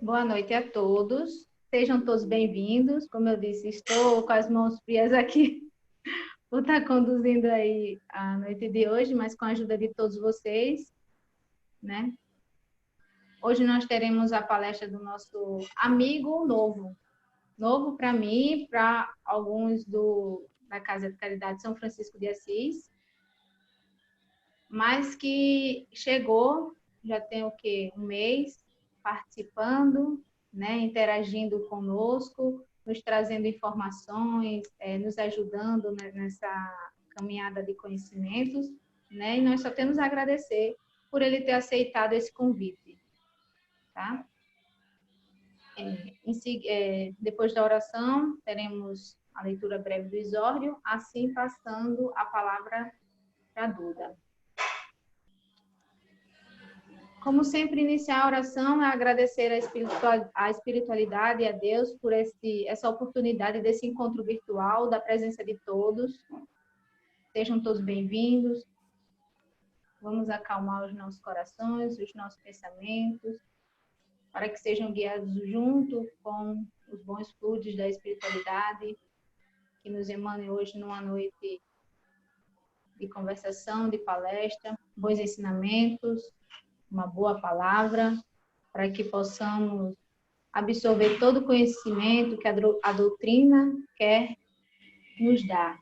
Boa noite a todos. Sejam todos bem-vindos. Como eu disse, estou com as mãos frias aqui por estar conduzindo aí a noite de hoje, mas com a ajuda de todos vocês, né? Hoje nós teremos a palestra do nosso amigo novo para mim, para alguns da Casa de Caridade São Francisco de Assis, mas que chegou, já tem o quê? Um mês, participando, né, interagindo conosco, nos trazendo informações, nos ajudando, né, nessa caminhada de conhecimentos, né, e nós só temos a agradecer por ele ter aceitado esse convite, tá? Depois da oração, teremos a leitura breve do exórdio, assim passando a palavra para a Duda. Como sempre, iniciar a oração é agradecer a espiritualidade e a Deus por essa oportunidade desse encontro virtual, da presença de todos. Sejam todos bem-vindos. Vamos acalmar os nossos corações, os nossos pensamentos, para que sejam guiados junto com os bons fluidos da espiritualidade, que nos emanem hoje numa noite de conversação, de palestra, bons ensinamentos, uma boa palavra, para que possamos absorver todo o conhecimento que a doutrina quer nos dar.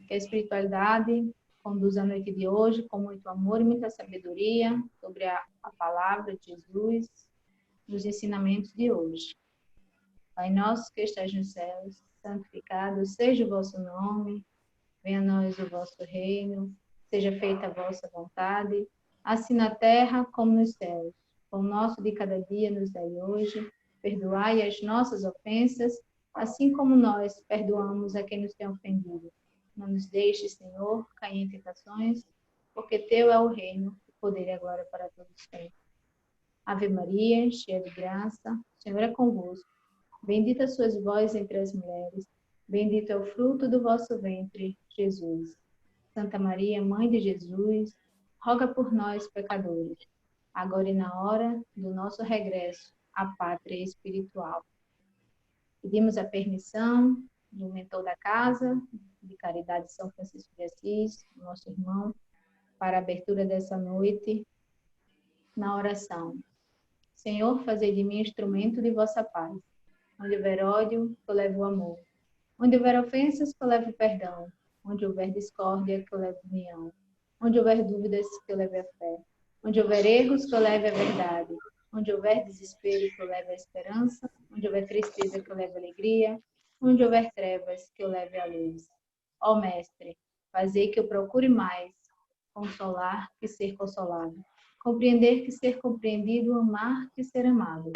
Que a espiritualidade conduza a noite de hoje com muito amor e muita sabedoria sobre a palavra de Jesus, nos ensinamentos de hoje. Pai nosso que estás nos céus, santificado seja o vosso nome, venha a nós o vosso reino, seja feita a vossa vontade, assim na terra como nos céus. O pão nosso de cada dia nos dai hoje, perdoai as nossas ofensas, assim como nós perdoamos a quem nos tem ofendido. Não nos deixes, Senhor, cair em tentações, porque teu é o reino, o poder e a glória para todos sempre. Ave Maria, cheia de graça, o Senhor é convosco. Bendita sois vós entre as mulheres, bendito é o fruto do vosso ventre, Jesus. Santa Maria, Mãe de Jesus, roga por nós, pecadores, agora e na hora do nosso regresso à pátria espiritual. Pedimos a permissão do mentor da Casa de Caridade São Francisco de Assis, nosso irmão, para a abertura dessa noite na oração. Senhor, fazei de mim instrumento de vossa paz. Onde houver ódio, que eu leve o amor. Onde houver ofensas, que eu leve o perdão. Onde houver discórdia, que eu leve união. Onde houver dúvidas, que eu leve a fé. Onde houver erros, que eu leve a verdade. Onde houver desespero, que eu leve a esperança. Onde houver tristeza, que eu leve a alegria. Onde houver trevas, que eu leve a luz. Ó Mestre, fazei que eu procure mais consolar que ser consolado. Compreender que ser compreendido, amar que ser amado.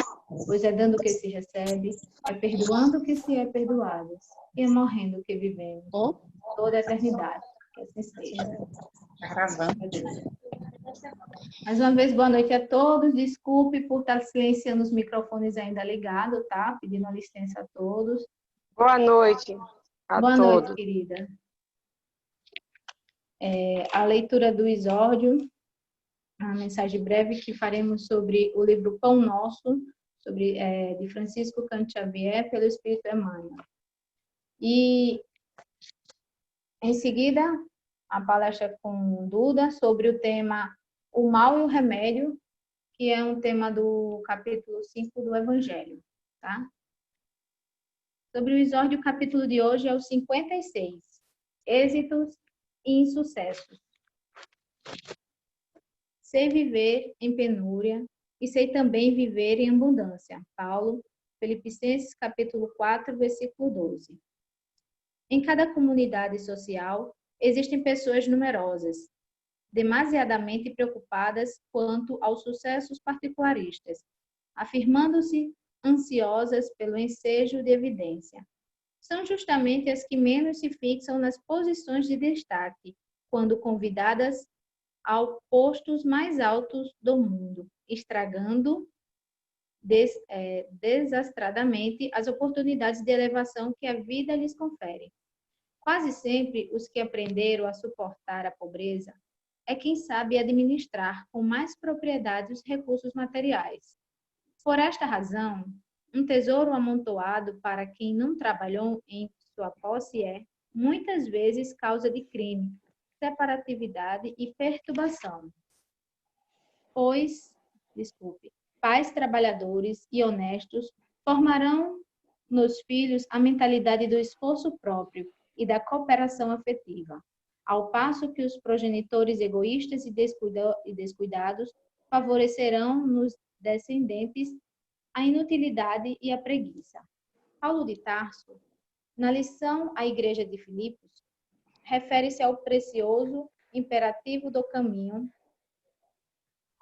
Pois é dando que se recebe, é perdoando que se é perdoado, e é morrendo que vivemos toda a eternidade. Que assim seja. Mais uma vez, boa noite a todos. Desculpe por estar silenciando os microfones ainda ligados, tá? Pedindo licença a todos. Boa noite a todos. Boa noite, querida. A leitura do exórdio, a mensagem breve que faremos sobre o livro Pão Nosso, de Francisco Cândido Xavier, pelo Espírito Emmanuel. E, em seguida, a palestra com Duda sobre o tema O Mal e o Remédio, que é um tema do capítulo 5 do Evangelho, tá? Sobre o exórdio, o capítulo de hoje é o 56, Êxitos e Insucessos. Sei viver em penúria e sei também viver em abundância. Paulo, Filipenses, capítulo 4, versículo 12. Em cada comunidade social, existem pessoas numerosas, demasiadamente preocupadas quanto aos sucessos particularistas, afirmando-se ansiosas pelo ensejo de evidência. São justamente as que menos se fixam nas posições de destaque, quando convidadas aos postos mais altos do mundo, estragando desastradamente as oportunidades de elevação que a vida lhes confere. Quase sempre, os que aprenderam a suportar a pobreza é quem sabe administrar com mais propriedade os recursos materiais. Por esta razão, um tesouro amontoado para quem não trabalhou em sua posse é, muitas vezes, causa de crime, separatividade e perturbação. Pais trabalhadores e honestos formarão nos filhos a mentalidade do esforço próprio e da cooperação afetiva, ao passo que os progenitores egoístas e descuidados favorecerão nos descendentes a inutilidade e a preguiça. Paulo de Tarso, na lição à Igreja de Filipos, refere-se ao precioso imperativo do caminho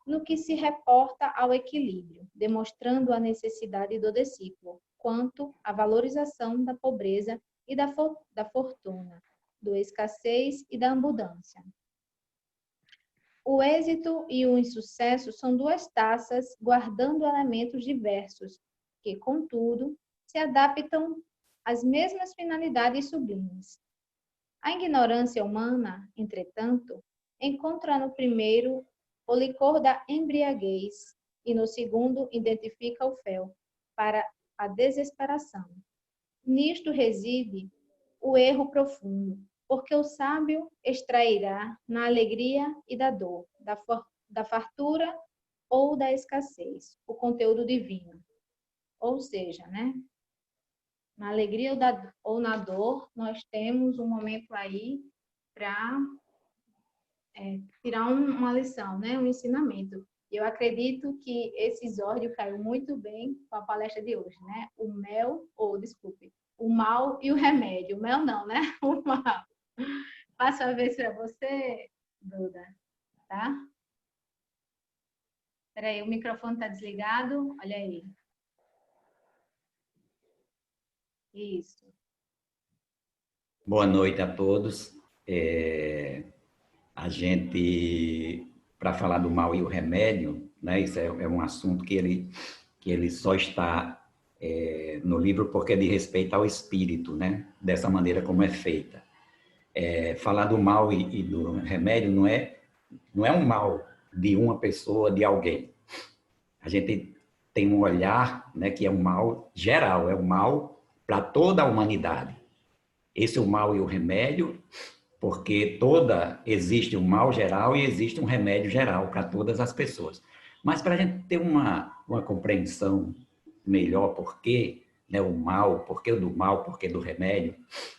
no que se reporta ao equilíbrio, demonstrando a necessidade do discípulo quanto à valorização da pobreza e da fortuna, da escassez e da abundância. O êxito e o insucesso são duas taças guardando elementos diversos, que, contudo, se adaptam às mesmas finalidades sublimes. A ignorância humana, entretanto, encontra no primeiro o licor da embriaguez e no segundo identifica o fel para a desesperação. Nisto reside o erro profundo, porque o sábio extrairá na alegria e da dor, da fartura ou da escassez, o conteúdo divino. Ou seja, né? Na alegria ou na dor, nós temos um momento aí para tirar uma lição, né? Um ensinamento. Eu acredito que esse exórdio caiu muito bem com a palestra de hoje, né? O mal e o remédio. O mel não, né? O mal. Passo a vez para você, Duda, tá? Espera aí, o microfone está desligado. Olha aí. Isso. Boa noite a todos. A gente, para falar do mal e o remédio, né, isso é um assunto que ele só está no livro porque é de respeito ao espírito, né, dessa maneira como é feita. Falar do mal e do remédio não é um mal de uma pessoa, de alguém. A gente tem um olhar, né, que é um mal geral, é um mal para toda a humanidade. Esse é o mal e o remédio, porque existe um mal geral e existe um remédio geral para todas as pessoas. Mas para a gente ter uma compreensão melhor porquê, né, o mal, porquê do mal, porquê do remédio,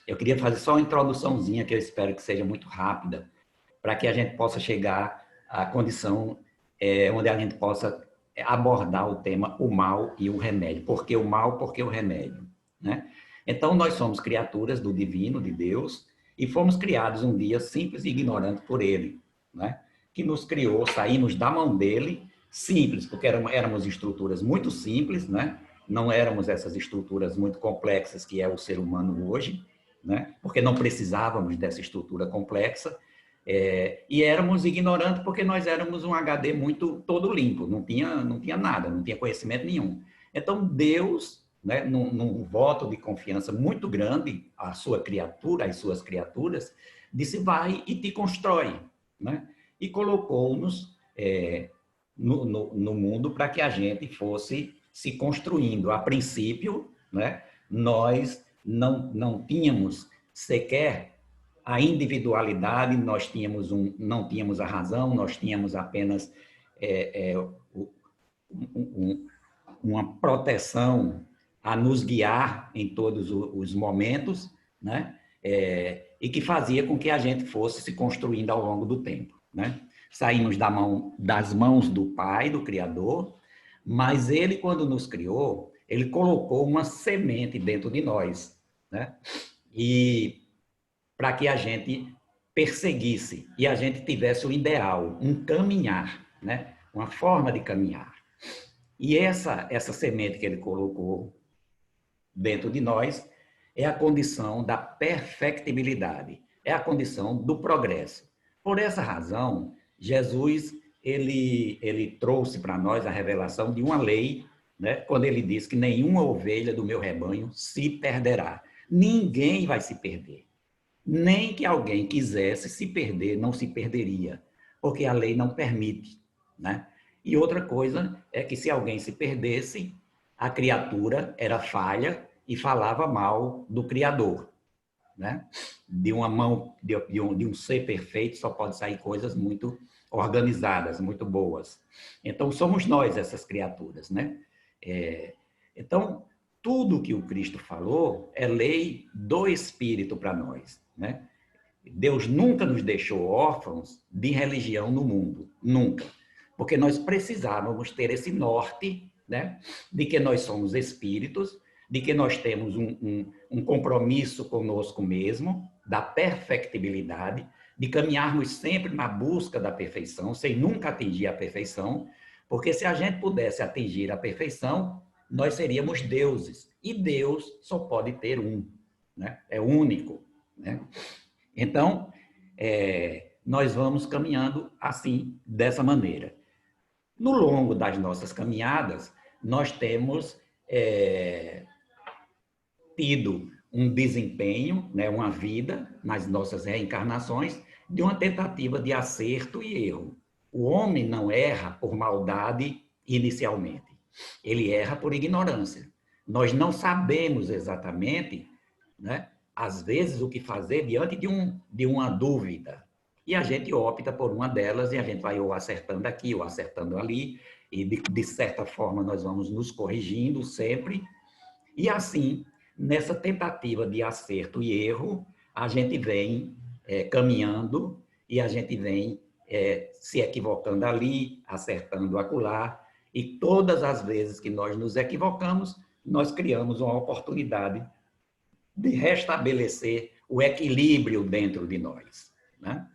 eu queria fazer só uma introduçãozinha que eu espero que seja muito rápida, para que a gente possa chegar à condição onde a gente possa abordar o tema o mal e o remédio. Por que o mal, por que o remédio, né? Então, nós somos criaturas do divino, de Deus, e fomos criados um dia simples e ignorantes por Ele, né? Que nos criou, saímos da mão dele, simples, porque éramos estruturas muito simples, né? Não éramos essas estruturas muito complexas que é o ser humano hoje, né? Porque não precisávamos dessa estrutura complexa, e éramos ignorantes porque nós éramos um HD muito todo limpo, não tinha nada, não tinha conhecimento nenhum. Então, Deus, né, num voto de confiança muito grande à sua criatura, às suas criaturas, disse, vai e te constrói, né? E colocou-nos no mundo para que a gente fosse se construindo. A princípio, né, nós não tínhamos sequer a individualidade, não tínhamos a razão, nós tínhamos apenas uma proteção a nos guiar em todos os momentos, né? E que fazia com que a gente fosse se construindo ao longo do tempo, né? Saímos das mãos do Pai, do Criador, mas Ele, quando nos criou, Ele colocou uma semente dentro de nós, né? E para que a gente perseguisse e a gente tivesse o ideal, um caminhar, né? Uma forma de caminhar. E essa semente que Ele colocou dentro de nós é a condição da perfectibilidade, é a condição do progresso. Por essa razão, Jesus ele trouxe para nós a revelação de uma lei, né, quando ele diz que nenhuma ovelha do meu rebanho se perderá. Ninguém vai se perder. Nem que alguém quisesse se perder, não se perderia, porque a lei não permite, né? E outra coisa é que se alguém se perdesse, a criatura era falha e falava mal do Criador, né? De uma mão, de um ser perfeito, só pode sair coisas muito organizadas, muito boas. Então, somos nós essas criaturas, né? Então, tudo que o Cristo falou é lei do Espírito para nós, né? Deus nunca nos deixou órfãos de religião no mundo, nunca. Porque nós precisávamos ter esse norte, né? De que nós somos espíritos, de que nós temos um compromisso conosco mesmo, da perfectibilidade, de caminharmos sempre na busca da perfeição, sem nunca atingir a perfeição, porque se a gente pudesse atingir a perfeição, nós seríamos deuses. E Deus só pode ter um, né? É único, né? Então, nós vamos caminhando assim, dessa maneira. No longo das nossas caminhadas, nós temos tido um desempenho, né, uma vida nas nossas reencarnações de uma tentativa de acerto e erro. O homem não erra por maldade inicialmente, ele erra por ignorância. Nós não sabemos exatamente, né, às vezes, o que fazer diante de uma dúvida. E a gente opta por uma delas e a gente vai ou acertando aqui ou acertando ali, e de certa forma nós vamos nos corrigindo sempre. E assim, nessa tentativa de acerto e erro, a gente vem caminhando e a gente vem se equivocando ali, acertando acolá, e todas as vezes que nós nos equivocamos, nós criamos uma oportunidade de restabelecer o equilíbrio dentro de nós, né?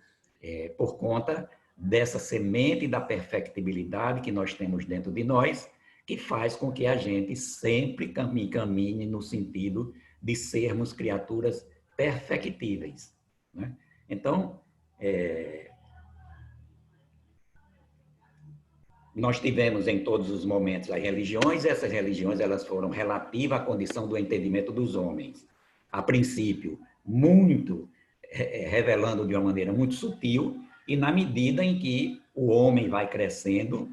Por conta dessa semente da perfectibilidade que nós temos dentro de nós, que faz com que a gente sempre caminhe no sentido de sermos criaturas perfectíveis, né? Então, nós tivemos em todos os momentos as religiões, e essas religiões elas foram relativas à condição do entendimento dos homens. A princípio, muito revelando de uma maneira muito sutil, e na medida em que o homem vai crescendo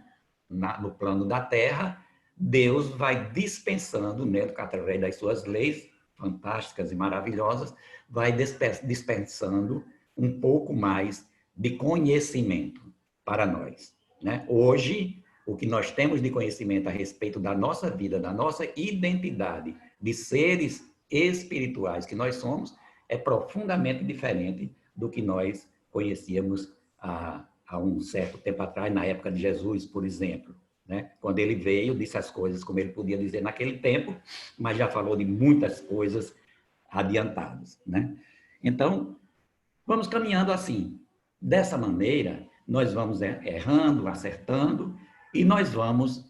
no plano da Terra, Deus vai dispensando, né, através das suas leis fantásticas e maravilhosas, vai dispensando um pouco mais de conhecimento para nós, né? Hoje, o que nós temos de conhecimento a respeito da nossa vida, da nossa identidade, de seres espirituais que nós somos, é profundamente diferente do que nós conhecíamos há um certo tempo atrás, na época de Jesus, por exemplo, né? Quando ele veio, disse as coisas como ele podia dizer naquele tempo, mas já falou de muitas coisas adiantadas, né? Então, vamos caminhando assim. Dessa maneira, nós vamos errando, acertando, e nós vamos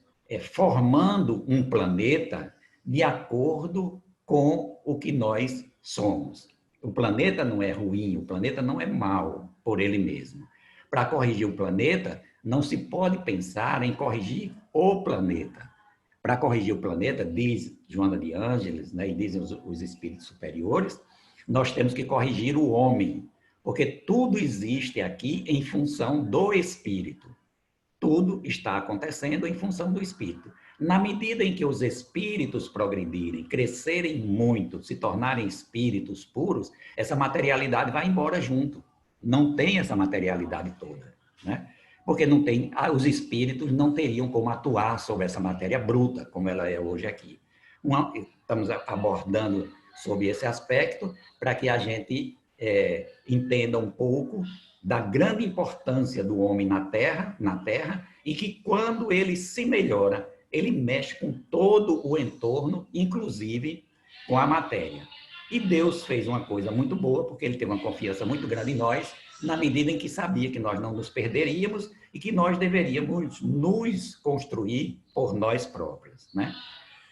formando um planeta de acordo com o que nós somos. O planeta não é ruim, o planeta não é mau por ele mesmo. Para corrigir o planeta, não se pode pensar em corrigir o planeta. Para corrigir o planeta, diz Joana de Ângeles, né, e dizem os espíritos superiores, nós temos que corrigir o homem, porque tudo existe aqui em função do espírito. Tudo está acontecendo em função do espírito. Na medida em que os espíritos progredirem, crescerem muito, se tornarem espíritos puros, essa materialidade vai embora junto. Não tem essa materialidade toda, né? Porque não tem, os espíritos não teriam como atuar sobre essa matéria bruta, como ela é hoje aqui. Estamos abordando sobre esse aspecto para que a gente entenda um pouco da grande importância do homem na Terra, e que quando ele se melhora, ele mexe com todo o entorno, inclusive com a matéria. E Deus fez uma coisa muito boa, porque ele teve uma confiança muito grande em nós, na medida em que sabia que nós não nos perderíamos e que nós deveríamos nos construir por nós próprios, né?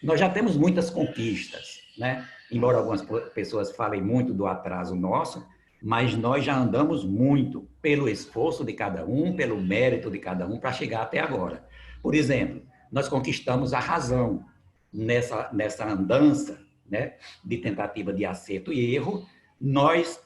Nós já temos muitas conquistas, né? Embora algumas pessoas falem muito do atraso nosso, mas nós já andamos muito pelo esforço de cada um, pelo mérito de cada um para chegar até agora. Por exemplo, nós conquistamos a razão nessa andança, né, de tentativa de acerto e erro. Nós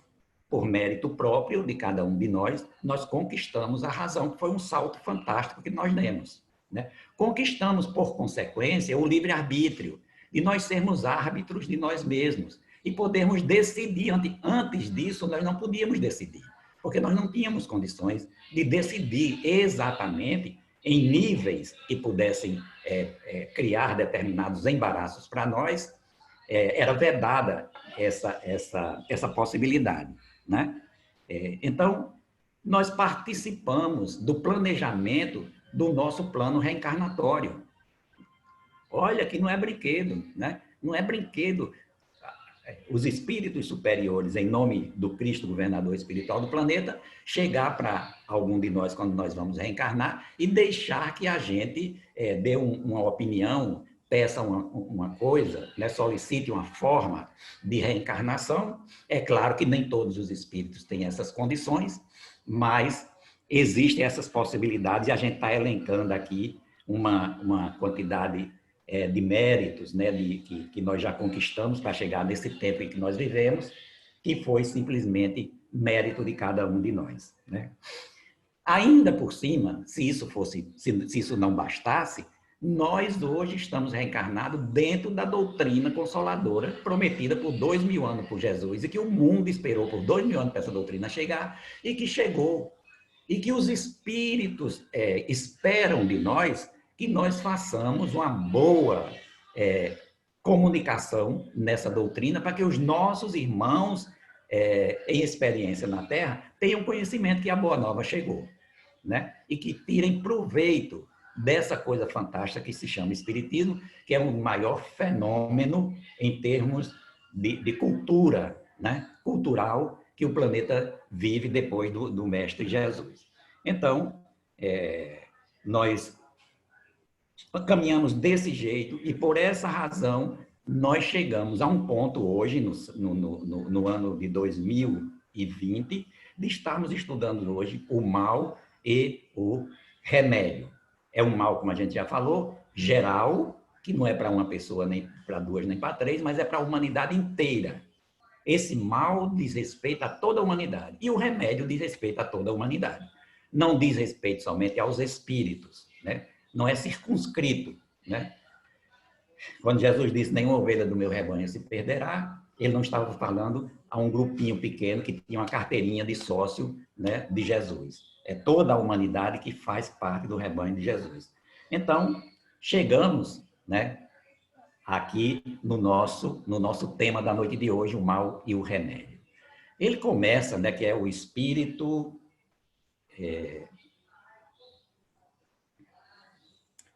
por mérito próprio de cada um de nós conquistamos a razão, que foi um salto fantástico que nós demos, né? Conquistamos, por consequência, o livre-arbítrio, de nós sermos árbitros de nós mesmos e podermos decidir. Antes disso, nós não podíamos decidir, porque nós não tínhamos condições de decidir exatamente em níveis que pudessem criar determinados embaraços para nós. Era vedada essa possibilidade, né? Então, nós participamos do planejamento do nosso plano reencarnatório. Olha que não é brinquedo, né? Não é brinquedo. Os espíritos superiores, em nome do Cristo, governador espiritual do planeta, chegar para algum de nós, quando nós vamos reencarnar, e deixar que a gente dê uma opinião, peça uma coisa, né, solicite uma forma de reencarnação. É claro que nem todos os espíritos têm essas condições, mas existem essas possibilidades, e a gente está elencando aqui uma quantidade de méritos, né, que nós já conquistamos para chegar nesse tempo em que nós vivemos, que foi simplesmente mérito de cada um de nós, né? Ainda por cima, se isso não bastasse, nós hoje estamos reencarnados dentro da doutrina consoladora prometida por 2000 anos por Jesus, e que o mundo esperou por 2000 anos para essa doutrina chegar, e que chegou, e que os espíritos esperam de nós que nós façamos uma boa comunicação nessa doutrina, para que os nossos irmãos em experiência na Terra tenham conhecimento que a Boa Nova chegou, né? E que tirem proveito dessa coisa fantástica que se chama Espiritismo, que é o maior fenômeno em termos de cultura, né? Cultural, que o planeta vive depois do Mestre Jesus. Então, nós caminhamos desse jeito, e por essa razão nós chegamos a um ponto hoje, no ano de 2020, de estarmos estudando hoje o mal e o remédio. É um mal, como a gente já falou, geral, que não é para uma pessoa, nem para duas, nem para três, mas é para a humanidade inteira. Esse mal diz respeito a toda a humanidade, e o remédio diz respeito a toda a humanidade. Não diz respeito somente aos espíritos, né? Não é circunscrito, né? Quando Jesus disse, nenhuma ovelha do meu rebanho se perderá, ele não estava falando a um grupinho pequeno que tinha uma carteirinha de sócio, né, de Jesus. É toda a humanidade que faz parte do rebanho de Jesus. Então, chegamos, né, aqui no nosso tema da noite de hoje, o mal e o remédio. Ele começa, né, que é o espírito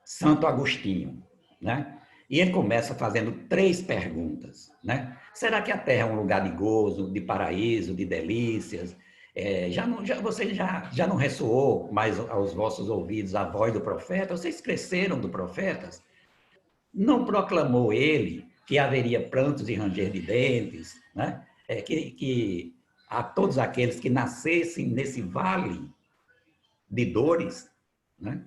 Santo Agostinho, né? E ele começa fazendo 3 perguntas, né? Será que a Terra é um lugar de gozo, de paraíso, de delícias? Você já não ressoou mais aos vossos ouvidos a voz do profeta? Vocês cresceram do profetas? Não proclamou ele que haveria prantos e ranger de dentes, né? Que a todos aqueles que nascessem nesse vale de dores, né?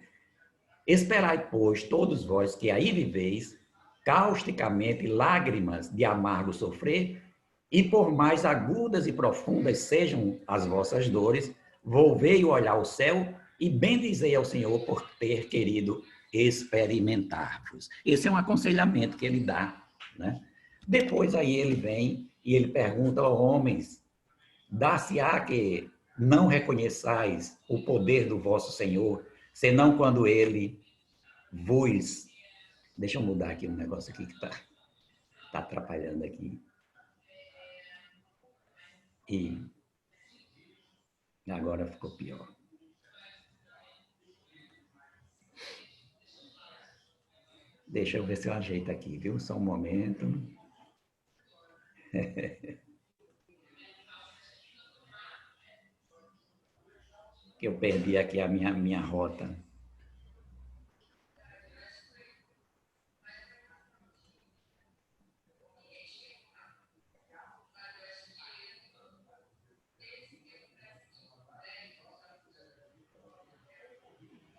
Esperai, pois, todos vós que aí viveis, causticamente lágrimas de amargo sofrer, e por mais agudas e profundas sejam as vossas dores, volvei o olhar ao céu e bendizei ao Senhor por ter querido experimentar-vos. Esse é um aconselhamento que ele dá, né? Depois aí ele vem e ele pergunta aos homens, dá-se-á que não reconheçais o poder do vosso Senhor, senão quando ele vos... Deixa eu mudar aqui um negócio aqui que está atrapalhando aqui. E agora ficou pior. Deixa eu ver se eu ajeito aqui, viu? Só um momento. Que eu perdi aqui a minha rota.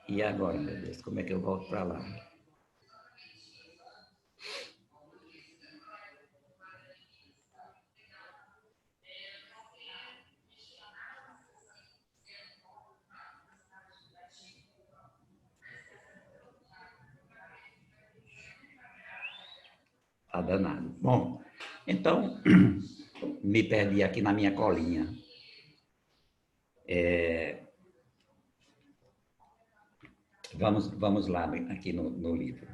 E agora, meu Deus, como é que eu volto para lá? Tá danado. Bom, então, me perdi aqui na minha colinha. Vamos lá aqui no livro.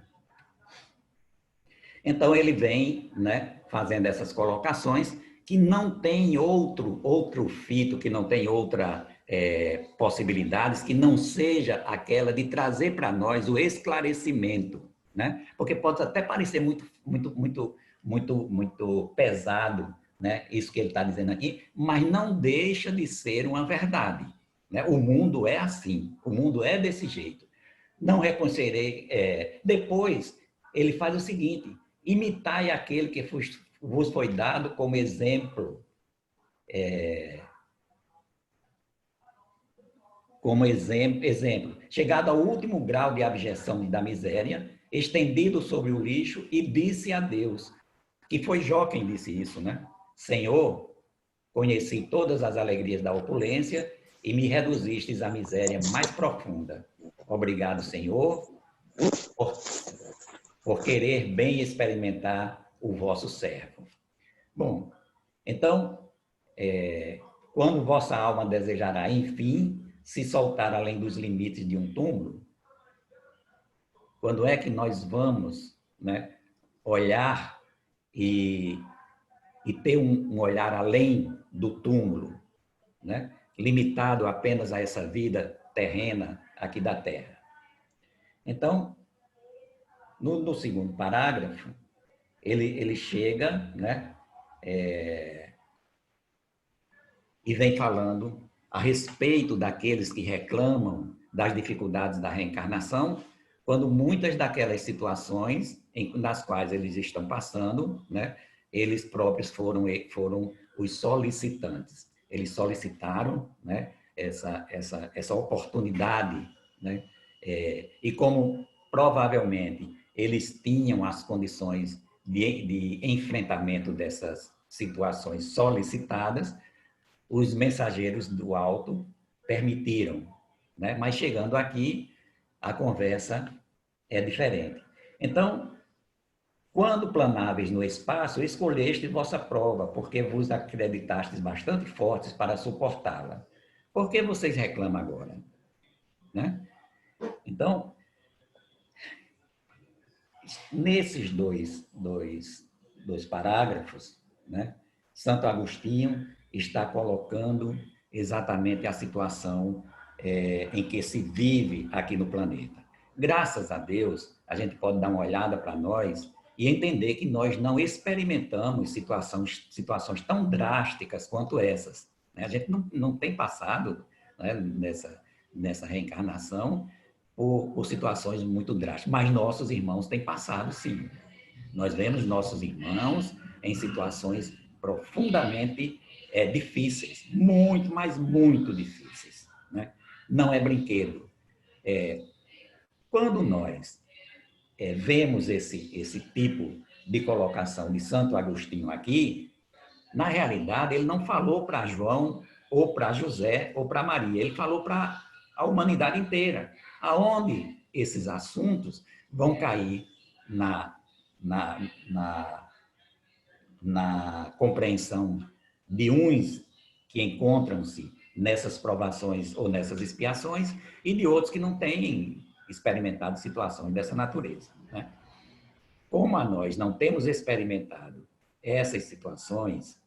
Então, ele vem, né, fazendo essas colocações que não tem outro fito, que não tem outra possibilidades, que não seja aquela de trazer para nós o esclarecimento, né? Porque pode até parecer muito pesado, né? Isso que ele está dizendo aqui, mas não deixa de ser uma verdade, né? O mundo é assim, o mundo é desse jeito. Não reconhecerei. Depois, ele faz o seguinte: imitai aquele que vos foi dado como exemplo. Como exemplo, chegado ao último grau de abjeção da miséria, estendido sobre o lixo, e disse a Deus, que foi Jó quem disse isso, né? Senhor, conheci todas as alegrias da opulência e me reduzistes à miséria mais profunda. Obrigado, Senhor, por querer bem experimentar o vosso servo. Bom, então, quando vossa alma desejará, enfim, se soltar além dos limites de um túmulo, quando é que nós vamos, né, olhar e ter um olhar além do túmulo, né, limitado apenas a essa vida terrena aqui da Terra? Então, no segundo parágrafo, ele chega, né, e vem falando a respeito daqueles que reclamam das dificuldades da reencarnação, quando muitas daquelas situações nas quais eles estão passando, né, eles próprios foram os solicitantes. Eles solicitaram, né, essa oportunidade, né, e como provavelmente eles tinham as condições de enfrentamento dessas situações solicitadas, os mensageiros do alto permitiram, né? Mas chegando aqui, a conversa é diferente. Então, quando planáveis no espaço, escolheste vossa prova, porque vos acreditastes bastante fortes para suportá-la. Por que vocês reclamam agora? Né? Então, nesses dois parágrafos, né, Santo Agostinho está colocando exatamente a situação em que se vive aqui no planeta. Graças a Deus, a gente pode dar uma olhada para nós e entender que nós não experimentamos situações tão drásticas quanto essas. Né? A gente não tem passado, né, nessa reencarnação por situações muito drásticas, mas nossos irmãos têm passado, sim. Nós vemos nossos irmãos em situações profundamente difíceis, muito, mas muito difíceis. Né? Não é brinquedo. Quando nós vemos esse tipo de colocação de Santo Agostinho aqui, na realidade, ele não falou para João, ou para José, ou para Maria, ele falou para a humanidade inteira, aonde esses assuntos vão cair na compreensão de uns que encontram-se nessas provações ou nessas expiações e de outros que não têm experimentado situações dessa natureza. Né? Como nós não temos experimentado essas situações,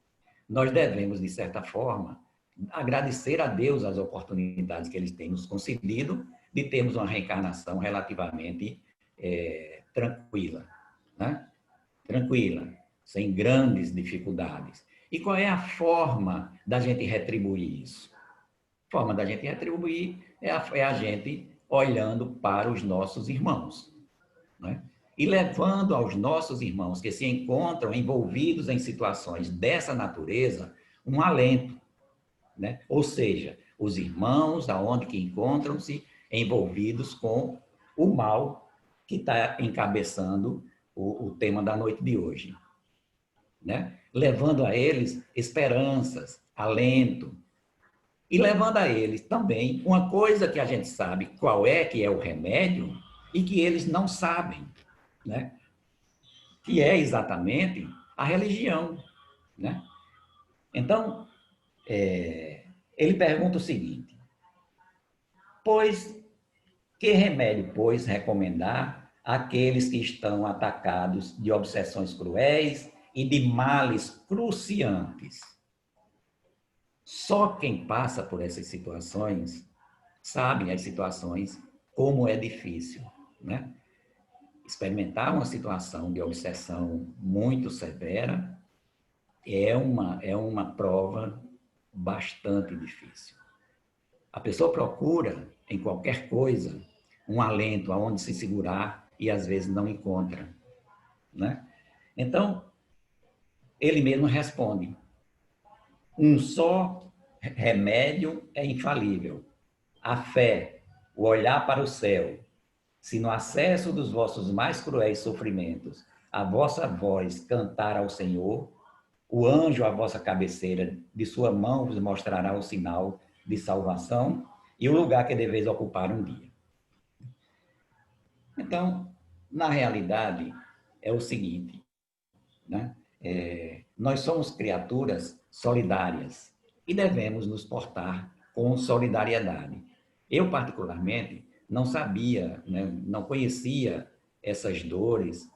nós devemos, de certa forma, agradecer a Deus as oportunidades que Ele tem nos concedido de termos uma reencarnação relativamente tranquila, né? Tranquila, sem grandes dificuldades. E qual é a forma da gente retribuir isso? A forma da gente retribuir é a gente olhando para os nossos irmãos, né? E levando aos nossos irmãos que se encontram envolvidos em situações dessa natureza um alento, né? Ou seja, os irmãos aonde que encontram-se envolvidos com o mal que está encabeçando o tema da noite de hoje, né? Levando a eles esperanças, alento, e levando a eles também uma coisa que a gente sabe qual é que é o remédio e que eles não sabem, né? que é exatamente a religião, né? Então, ele pergunta o seguinte: pois, que remédio, pois, recomendar àqueles que estão atacados de obsessões cruéis e de males cruciantes? Só quem passa por essas situações sabe as situações, como é difícil, né? Experimentar uma situação de obsessão muito severa é uma prova bastante difícil. A pessoa procura, em qualquer coisa, um alento aonde se segurar e às vezes não encontra, né? Então, ele mesmo responde: um só remédio é infalível, a fé, o olhar para o céu. Se no acesso dos vossos mais cruéis sofrimentos a vossa voz cantar ao Senhor, o anjo à vossa cabeceira de sua mão vos mostrará o sinal de salvação e o lugar que deveis ocupar um dia. Então, na realidade, é o seguinte, né? Nós somos criaturas solidárias e devemos nos portar com solidariedade. Eu, particularmente, não sabia, né, não conhecia essas dores,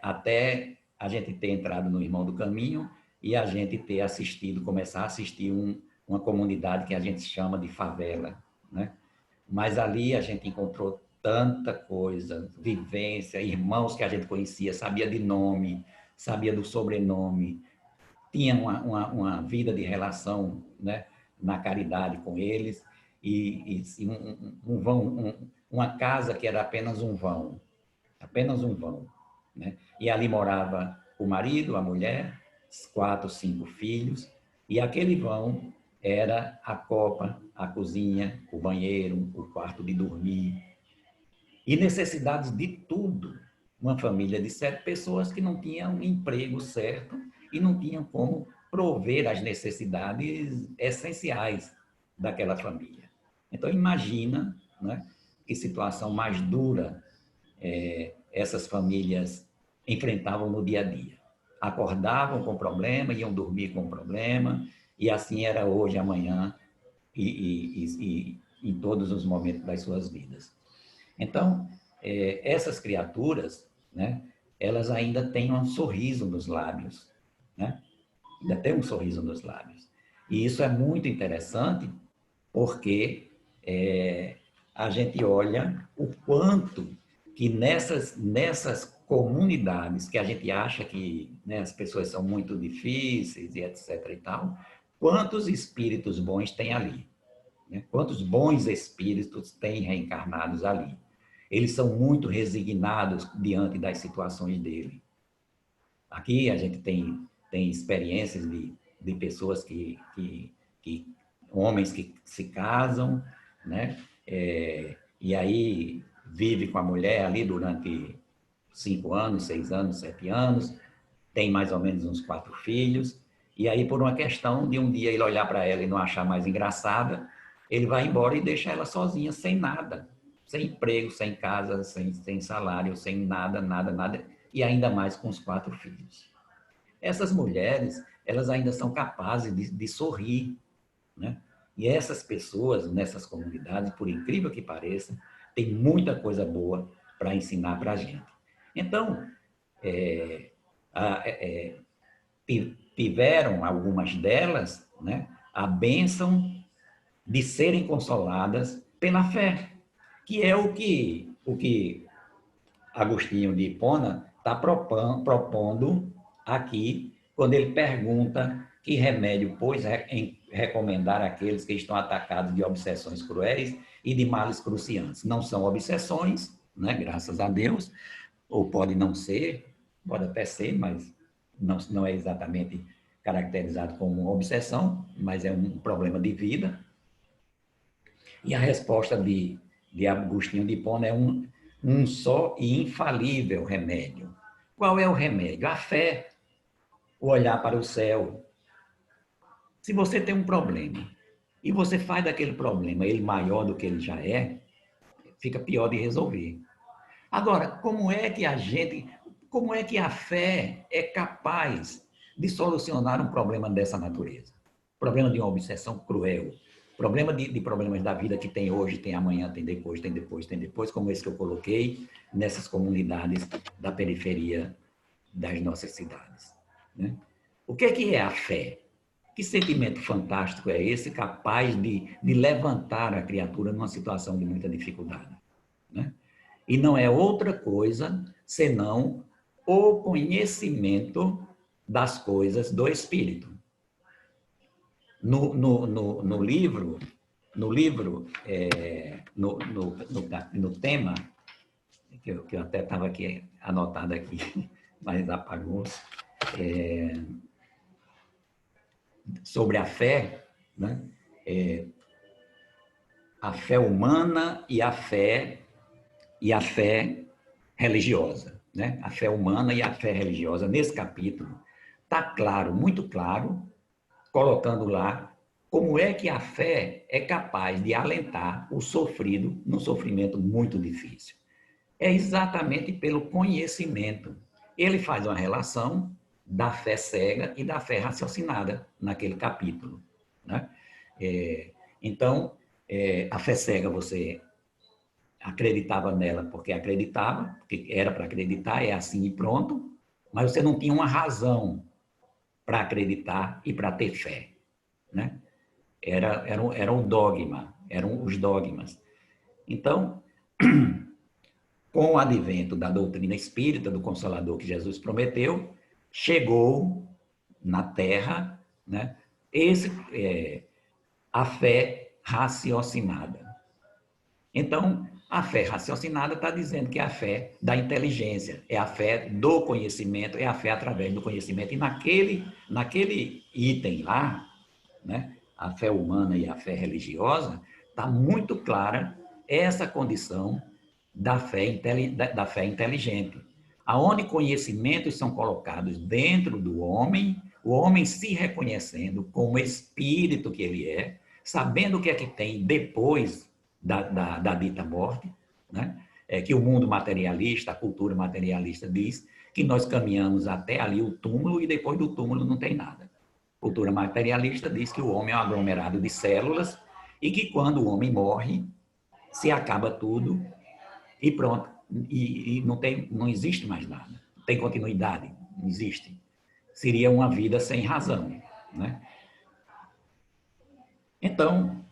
até a gente ter entrado no Irmão do Caminho e a gente ter assistido, começar a assistir uma comunidade que a gente chama de favela, né? Mas ali a gente encontrou tanta coisa, vivência, irmãos que a gente conhecia, sabia de nome, sabia do sobrenome, tinha uma vida de relação, né, na caridade com eles, e uma casa que era apenas um vão, né? E ali morava o marido, a mulher, 4, 5 filhos, e aquele vão era a copa, a cozinha, o banheiro, o quarto de dormir, e necessidades de tudo. Uma família de 7 pessoas que não tinham um emprego certo e não tinham como prover as necessidades essenciais daquela família. Então, imagina, né, que situação mais dura essas famílias enfrentavam no dia a dia. Acordavam com problema, iam dormir com problema, e assim era hoje, amanhã e em todos os momentos das suas vidas. Então, essas criaturas, né, elas ainda têm um sorriso nos lábios, né? Ainda tem um sorriso nos lábios. E isso é muito interessante, porque a gente olha o quanto que nessas comunidades que a gente acha que, né, as pessoas são muito difíceis e etc. e tal, quantos espíritos bons tem ali, né? Quantos bons espíritos têm reencarnados ali. Eles são muito resignados diante das situações dele. Aqui a gente tem experiências de pessoas homens que se casam, né? E aí vive com a mulher ali durante 5 anos, 6 anos, 7 anos, tem mais ou menos uns 4 filhos, e aí por uma questão de um dia ele olhar para ela e não achar mais engraçada, ele vai embora e deixa ela sozinha, sem nada, sem emprego, sem casa, sem salário, sem nada, nada, nada, e ainda mais com os 4 filhos. Essas mulheres, elas ainda são capazes de sorrir, né? E essas pessoas, nessas comunidades, por incrível que pareça, tem muita coisa boa para ensinar para a gente. Então, tiveram algumas delas, né, a bênção de serem consoladas pela fé, que é o que Agostinho de Hipona está propondo aqui, quando ele pergunta que remédio, pois, recomendar àqueles que estão atacados de obsessões cruéis e de males cruciantes. Não são obsessões, né, graças a Deus, ou pode não ser, pode até ser, mas não é exatamente caracterizado como uma obsessão, mas é um problema de vida. E a resposta de Agostinho de Hipona é um só e infalível remédio. Qual é o remédio? A fé, o olhar para o céu. Se você tem um problema e você faz daquele problema ele maior do que ele já é, fica pior de resolver. Agora, como é que a gente... como é que a fé é capaz de solucionar um problema dessa natureza? Problema de uma obsessão cruel, problema de problemas da vida que tem hoje, tem amanhã, tem depois, como esse que eu coloquei nessas comunidades da periferia das nossas cidades. Né? O que é a fé? Que sentimento fantástico é esse, capaz de levantar a criatura numa situação de muita dificuldade? Né? E não é outra coisa senão o conhecimento das coisas do Espírito. No livro, no tema, que eu até estava aqui anotado aqui, mas apagou-se, sobre a fé, né? A fé humana e a fé religiosa, né? A fé humana e a fé religiosa. Nesse capítulo está claro, muito claro, colocando lá como é que a fé é capaz de alentar o sofrido num sofrimento muito difícil. É exatamente pelo conhecimento. Ele faz uma relação da fé cega e da fé raciocinada naquele capítulo, né? Então, a fé cega você acreditava nela porque acreditava, porque era para acreditar, é assim e pronto, mas você não tinha uma razão para acreditar e para ter fé, né? Era um dogma, eram os dogmas. Então, com o advento da doutrina espírita, do Consolador que Jesus prometeu, chegou na Terra, né, a fé raciocinada. Então, a fé raciocinada está dizendo que é a fé da inteligência, é a fé do conhecimento, é a fé através do conhecimento. E naquele item lá, né, a fé humana e a fé religiosa, está muito clara essa condição da fé inteligente, aonde conhecimentos são colocados dentro do homem, o homem se reconhecendo como espírito que ele é, sabendo o que é que tem depois da dita morte, né? Que o mundo materialista, a cultura materialista diz que nós caminhamos até ali o túmulo e depois do túmulo não tem nada. A cultura materialista diz que o homem é um aglomerado de células e que quando o homem morre, se acaba tudo e pronto. E não existe mais nada. Não tem continuidade, não existe. Seria uma vida sem razão, né? Então,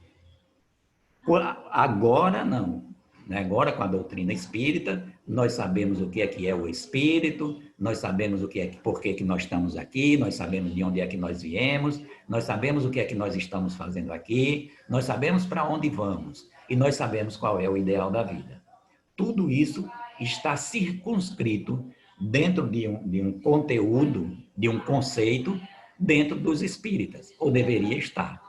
agora não. Agora, com a doutrina espírita, nós sabemos o que é o espírito, nós sabemos por que nós estamos aqui, nós sabemos de onde é que nós viemos, nós sabemos o que é que nós estamos fazendo aqui, nós sabemos para onde vamos e nós sabemos qual é o ideal da vida. Tudo isso está circunscrito dentro de um conteúdo, de um conceito, dentro dos espíritas, ou deveria estar,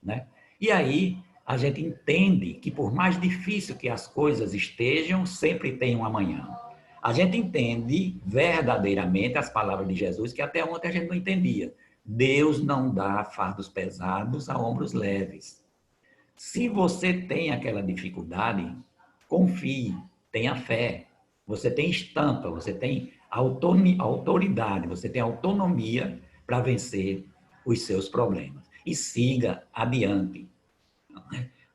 né? E aí a gente entende que por mais difícil que as coisas estejam, sempre tem um amanhã. A gente entende verdadeiramente as palavras de Jesus, que até ontem a gente não entendia. Deus não dá fardos pesados a ombros leves. Se você tem aquela dificuldade, confie, tenha fé. Você tem estampa, você tem autoridade, você tem autonomia para vencer os seus problemas. E siga adiante.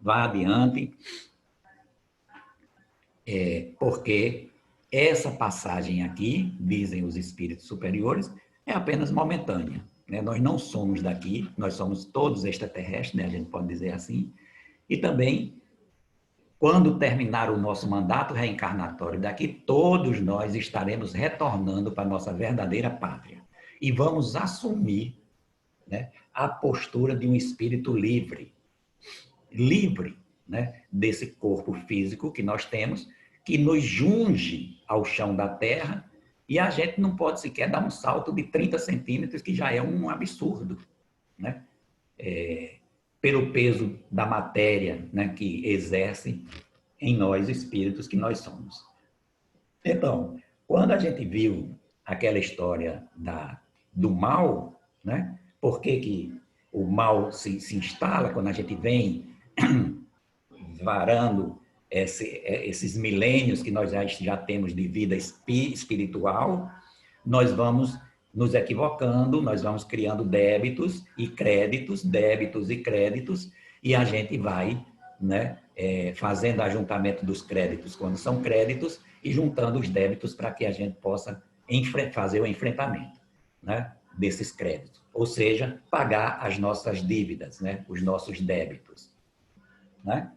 Vá adiante, porque essa passagem aqui, dizem os espíritos superiores, é apenas momentânea, né? Nós não somos daqui, nós somos todos extraterrestres, né? A gente pode dizer assim, e também, quando terminar o nosso mandato reencarnatório daqui, todos nós estaremos retornando para a nossa verdadeira pátria e vamos assumir, né, a postura de um espírito livre, né, desse corpo físico que nós temos, que nos junge ao chão da terra, e a gente não pode sequer dar um salto de 30 centímetros, que já é um absurdo, né? Pelo peso da matéria, né, que exerce em nós, espíritos que nós somos. Então, quando a gente viu aquela história do mal, né, por que o mal se instala quando a gente vem varando esses milênios que nós já temos de vida espiritual, nós vamos nos equivocando, nós vamos criando débitos e créditos, e a gente vai, né, fazendo ajuntamento dos créditos quando são créditos e juntando os débitos para que a gente possa fazer o enfrentamento, né, desses créditos. Ou seja, pagar as nossas dívidas, né, os nossos débitos. Né?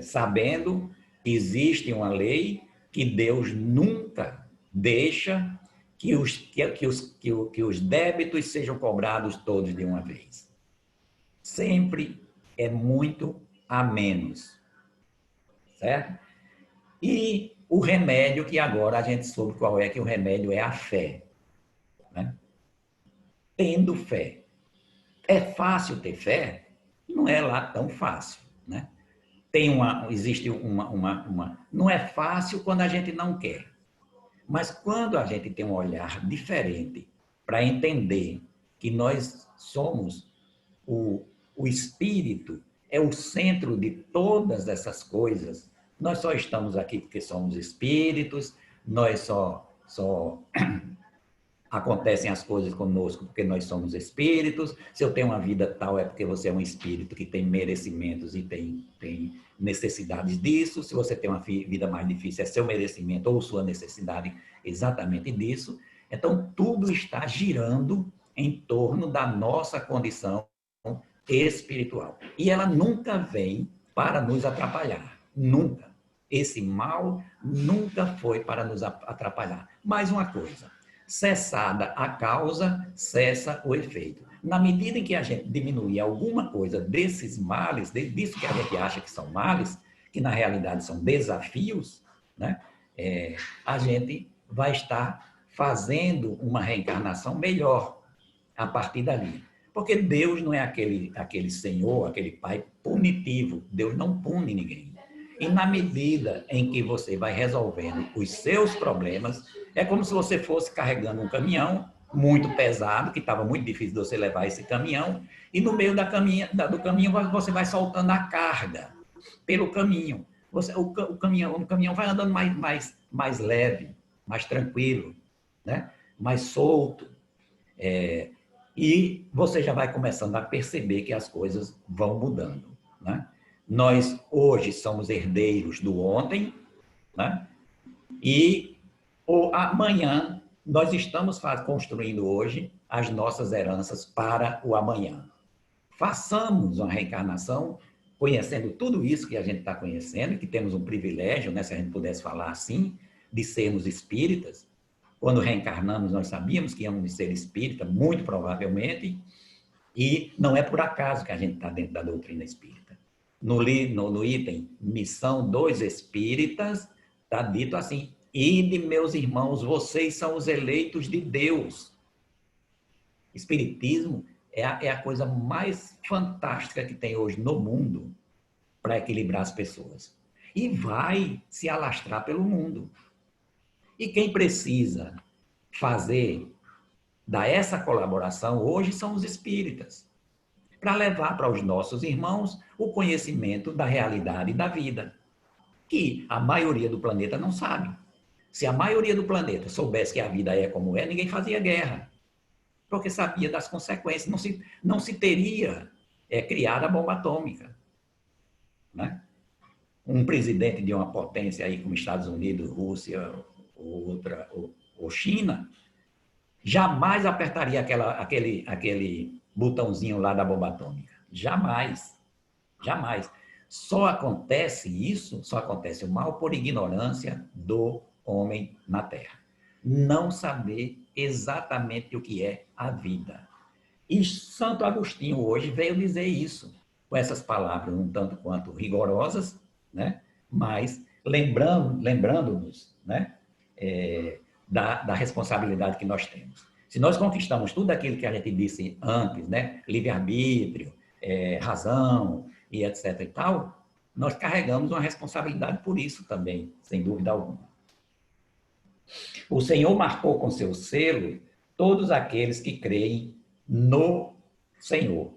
Sabendo que existe uma lei que Deus nunca deixa que os débitos sejam cobrados todos de uma vez. Sempre é muito a menos. Certo? E o remédio, que agora a gente soube qual é, que o remédio é a fé. Né? Tendo fé. É fácil ter fé? Não é lá tão fácil. Né? Existe uma. Não é fácil quando a gente não quer. Mas quando a gente tem um olhar diferente para entender que nós somos o espírito, é o centro de todas essas coisas, nós só estamos aqui porque somos espíritos, nós só acontecem as coisas conosco porque nós somos espíritos. Se eu tenho uma vida tal, é porque você é um espírito que tem merecimentos e tem necessidades disso. Se você tem uma vida mais difícil, é seu merecimento ou sua necessidade exatamente disso. Então, tudo está girando em torno da nossa condição espiritual. E ela nunca vem para nos atrapalhar. Nunca. Esse mal nunca foi para nos atrapalhar. Mais uma coisa. Cessada a causa, cessa o efeito. Na medida em que a gente diminuir alguma coisa desses males, disso que a gente acha que são males, que na realidade são desafios, né? A gente vai estar fazendo uma reencarnação melhor a partir dali. Porque Deus não é aquele Senhor, aquele Pai punitivo. Deus não pune ninguém. E na medida em que você vai resolvendo os seus problemas, é como se você fosse carregando um caminhão muito pesado, que estava muito difícil de você levar esse caminhão, e no meio do caminho você vai soltando a carga pelo caminho. O caminhão vai andando mais leve, mais tranquilo, né? Mais solto. E você já vai começando a perceber que as coisas vão mudando. Né? Nós hoje somos herdeiros do ontem, né? E amanhã nós estamos construindo hoje as nossas heranças para o amanhã. Façamos uma reencarnação conhecendo tudo isso que a gente está conhecendo, que temos um privilégio, né, se a gente pudesse falar assim, de sermos espíritas. Quando reencarnamos, nós sabíamos que íamos ser espírita, muito provavelmente, e não é por acaso que a gente está dentro da doutrina espírita. No item Missão dos Espíritas, está dito assim: ide, meus irmãos, vocês são os eleitos de Deus. Espiritismo é a coisa mais fantástica que tem hoje no mundo para equilibrar as pessoas. E vai se alastrar pelo mundo. E quem precisa dar essa colaboração hoje são os espíritas, para levar para os nossos irmãos o conhecimento da realidade da vida, que a maioria do planeta não sabe. Se a maioria do planeta soubesse que a vida é como é, ninguém fazia guerra, porque sabia das consequências, não se teria criado a bomba atômica. Né? Um presidente de uma potência aí como Estados Unidos, Rússia ou China, jamais apertaria aquele botãozinho lá da bomba atômica. Jamais. Jamais. Só acontece o mal por ignorância do homem na Terra. Não saber exatamente o que é a vida. E Santo Agostinho hoje veio dizer isso, com essas palavras um tanto quanto rigorosas, né? Mas lembrando-nos, né? Da responsabilidade que nós temos. Se nós conquistamos tudo aquilo que a gente disse antes, né? Livre-arbítrio, razão e etc. e tal, nós carregamos uma responsabilidade por isso também, sem dúvida alguma. O Senhor marcou com seu selo todos aqueles que creem no Senhor.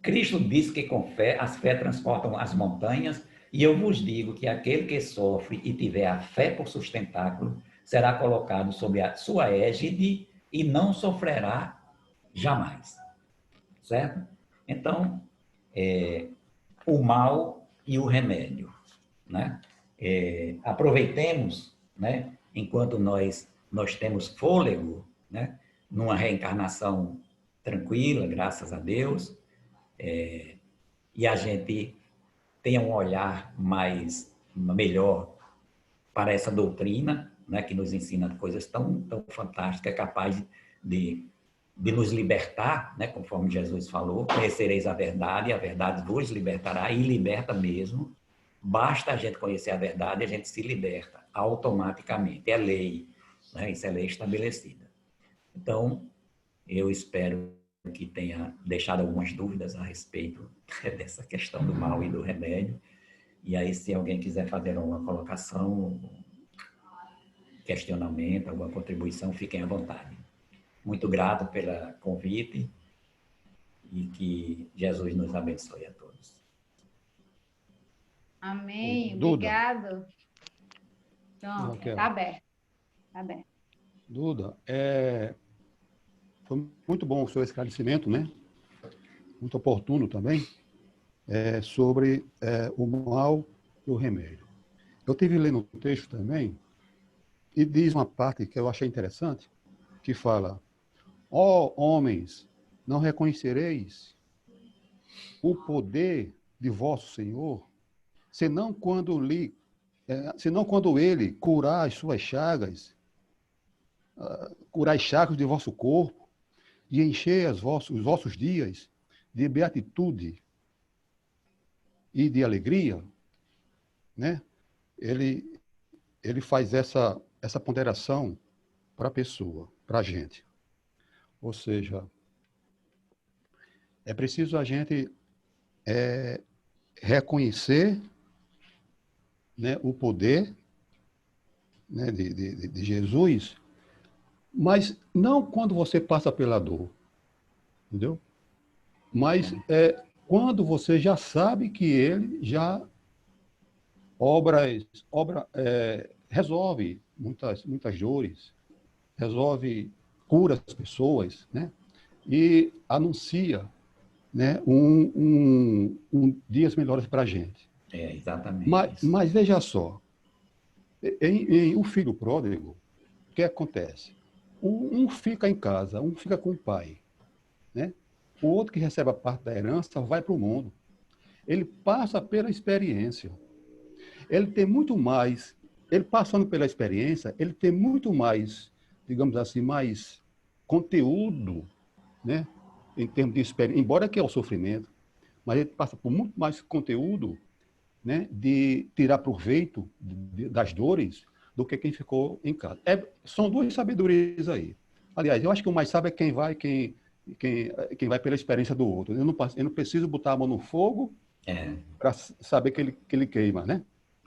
Cristo disse que com fé, as fé transportam as montanhas, e eu vos digo que aquele que sofre e tiver a fé por sustentáculo, será colocado sob a sua égide e não sofrerá jamais. Certo? Então, o mal e o remédio, né? Aproveitemos, né? Enquanto nós temos fôlego, né? Numa reencarnação tranquila, graças a Deus, e a gente tenha um olhar melhor para essa doutrina, né? Que nos ensina coisas tão fantásticas, é capaz de nos libertar, né? Conforme Jesus falou, conhecereis a verdade vos libertará, e liberta mesmo. Basta a gente conhecer a verdade e a gente se liberta automaticamente. É lei, né? Isso é lei estabelecida. Então, eu espero que tenha deixado algumas dúvidas a respeito dessa questão do mal e do remédio. E aí, se alguém quiser fazer alguma colocação, questionamento, alguma contribuição, fiquem à vontade. Muito grato pelo convite e que Jesus nos abençoe a todos. Amém. Duda. Obrigado. Pronto, está aberto. Tá aberto. Duda, foi muito bom o seu esclarecimento, né? Muito oportuno também, sobre o mal e o remédio. Eu tive lendo um texto também, e diz uma parte que eu achei interessante, que fala: ó homens, não reconhecereis o poder de vosso Senhor, senão quando ele curar as suas chagas, curar as chagas de vosso corpo, e encher os vossos dias de beatitude e de alegria, né? Ele faz essa ponderação para a pessoa, para a gente. Ou seja, é preciso a gente reconhecer, né, o poder, né, de Jesus, mas não quando você passa pela dor, entendeu? Mas quando você já sabe que ele já resolve muitas dores, cura as pessoas, né? E anuncia, né, dias melhores para a gente. Exatamente. Mas veja só, em O Filho Pródigo, o que acontece? Um fica em casa, um fica com o pai, né? O outro que recebe a parte da herança vai para o mundo. Ele passa pela experiência. Ele tem muito mais, ele passando pela experiência, ele tem muito mais, digamos assim, mais conteúdo, né? Em termos de experiência, embora que é o sofrimento, mas ele passa por muito mais conteúdo, né? De tirar proveito das dores do que quem ficou em casa. São duas sabedorias aí. Aliás, eu acho que o mais sábio é quem vai pela experiência do outro. Eu não preciso botar a mão no fogo para saber que ele queima, né?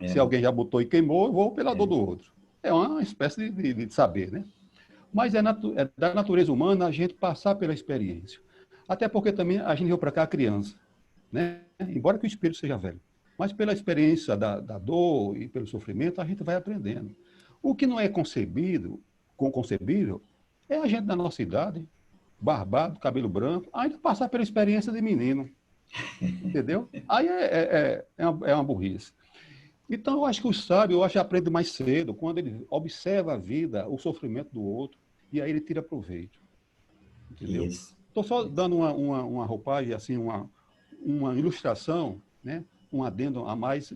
Se alguém já botou e queimou, eu vou pela dor do outro. É uma espécie de saber, né? Mas é da natureza humana a gente passar pela experiência. Até porque também a gente veio para cá criança, né? Embora que o espírito seja velho. Mas pela experiência da dor e pelo sofrimento, a gente vai aprendendo. O que não é concebível é a gente da nossa idade, barbado, cabelo branco, ainda passar pela experiência de menino. Entendeu? Aí é uma burrice. Então, eu acho que o sábio, aprende mais cedo, quando ele observa a vida, o sofrimento do outro, e aí ele tira proveito. Entendeu? Estou só dando uma roupagem, assim, uma ilustração, né? Um adendo a mais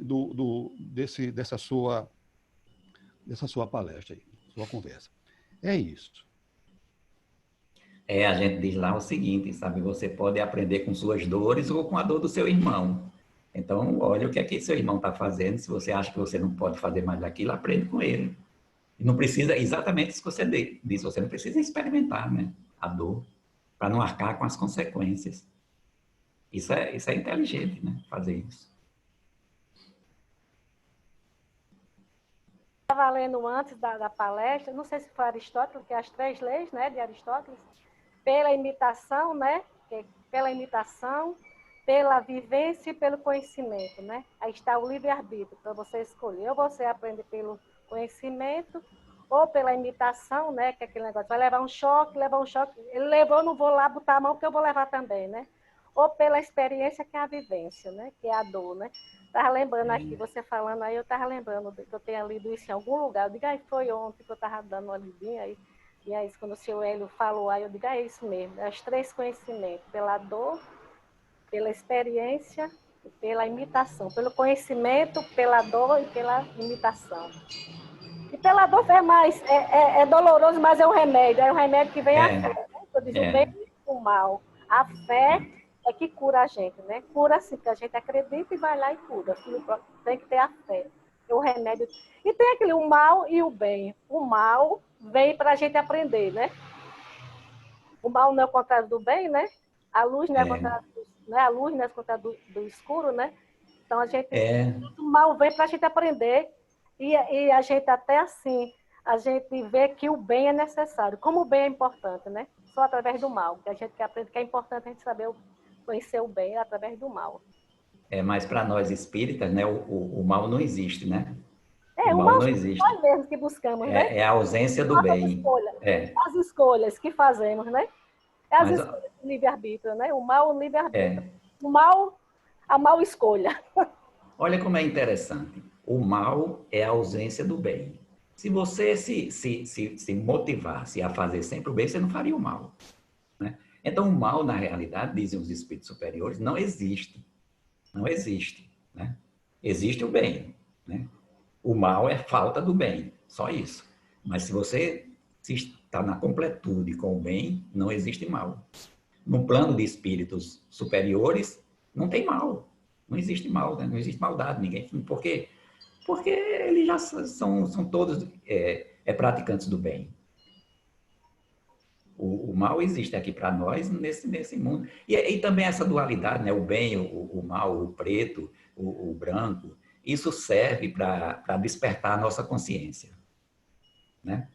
dessa sua palestra aí, sua conversa. É isso. A gente diz lá o seguinte, sabe? Você pode aprender com suas dores ou com a dor do seu irmão. Então, olha o que é que seu irmão está fazendo. Se você acha que você não pode fazer mais daquilo, aprende com ele. E não precisa, exatamente isso que você disse, você não precisa experimentar, né? A dor, para não arcar com as consequências. Isso é inteligente, né? Fazer isso. Estava lendo antes da palestra, não sei se foi Aristóteles, que é as 3 leis, né, de Aristóteles, pela imitação, né, pela imitação, pela vivência e pelo conhecimento, né? Aí está o livre-arbítrio, para você escolher. Ou você aprende pelo conhecimento, ou pela imitação, né? Que é aquele negócio, vai levar um choque. Ele levou, eu não vou lá botar a mão, porque eu vou levar também, né? Ou pela experiência, que é a vivência, né? Que é a dor, né? Estava lembrando aqui, você falando aí, eu estava lembrando que eu tenha lido isso em algum lugar. Eu digo, aí foi ontem que eu estava dando uma lidinha aí. E aí, quando o seu Hélio falou, aí eu digo, é isso mesmo, é os 3 conhecimentos, pela dor, pela experiência e pela imitação. Pelo conhecimento, pela dor e pela imitação. E pela dor é doloroso, mas é um remédio que vem a fé. Né? Eu digo, o bem e o mal. A fé é que cura a gente, né? Cura assim, que a gente acredita e vai lá e cura. Tem que ter a fé. O remédio. E tem aquele, o mal e o bem. O mal vem para a gente aprender, né? O mal não é o contrário do bem, né? A luz não é o contrário né? A luz não é o contrário do escuro, né? Então a gente o mal vem para a gente aprender e a gente até assim a gente vê que o bem é necessário. Como o bem é importante, né? Só através do mal, que a gente aprende que é importante a gente saber conhecer o bem através do mal. Mas para nós espíritas, né, o mal não existe, né? O mal não existe. Nós mesmos que buscamos, né? É a ausência do bem. As escolhas que fazemos, né? As escolhas do livre-arbítrio, né? O mal, o livre-arbítrio. O mal, a mal escolha. Olha como é interessante. O mal é a ausência do bem. Se você se motivasse a fazer sempre o bem, você não faria o mal. Né? Então, o mal, na realidade, dizem os espíritos superiores, não existe. Não existe. Né? Existe o bem. Né? O mal é falta do bem, só isso. Mas se você está na completude com o bem, não existe mal. No plano de espíritos superiores, não tem mal. Não existe mal, né? Não existe maldade. Ninguém. Por quê? Porque eles já são todos praticantes do bem. O mal existe aqui para nós nesse mundo. E também essa dualidade, né? O bem, o mal, o preto, o branco, isso serve para despertar a nossa consciência. Né?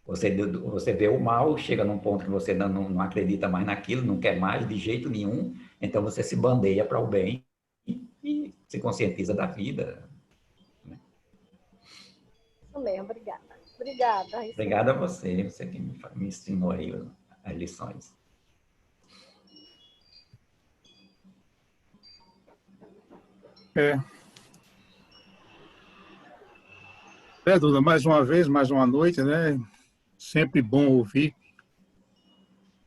Você vê o mal, chega num ponto que você não acredita mais naquilo, não quer mais de jeito nenhum, então você se bandeia para o bem e se conscientiza da vida. Isso mesmo, obrigada. Obrigada. Obrigada a você que me ensinou aí as lições. Duda, mais uma vez, mais uma noite, né? Sempre bom ouvir,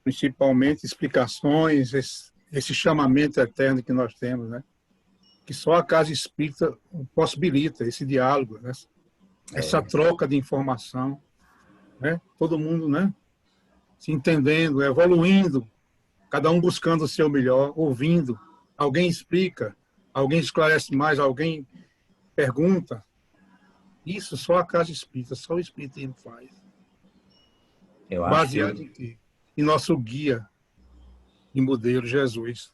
principalmente explicações, esse chamamento eterno que nós temos, né? Que só a casa espírita possibilita esse diálogo, né? Essa troca de informação, né? Todo mundo, né? Se entendendo, evoluindo, cada um buscando o seu melhor, ouvindo. Alguém explica, alguém esclarece mais, alguém pergunta. Isso só a casa espírita, só o espiritismo faz. Baseado em quê? Em nosso guia e modelo, Jesus.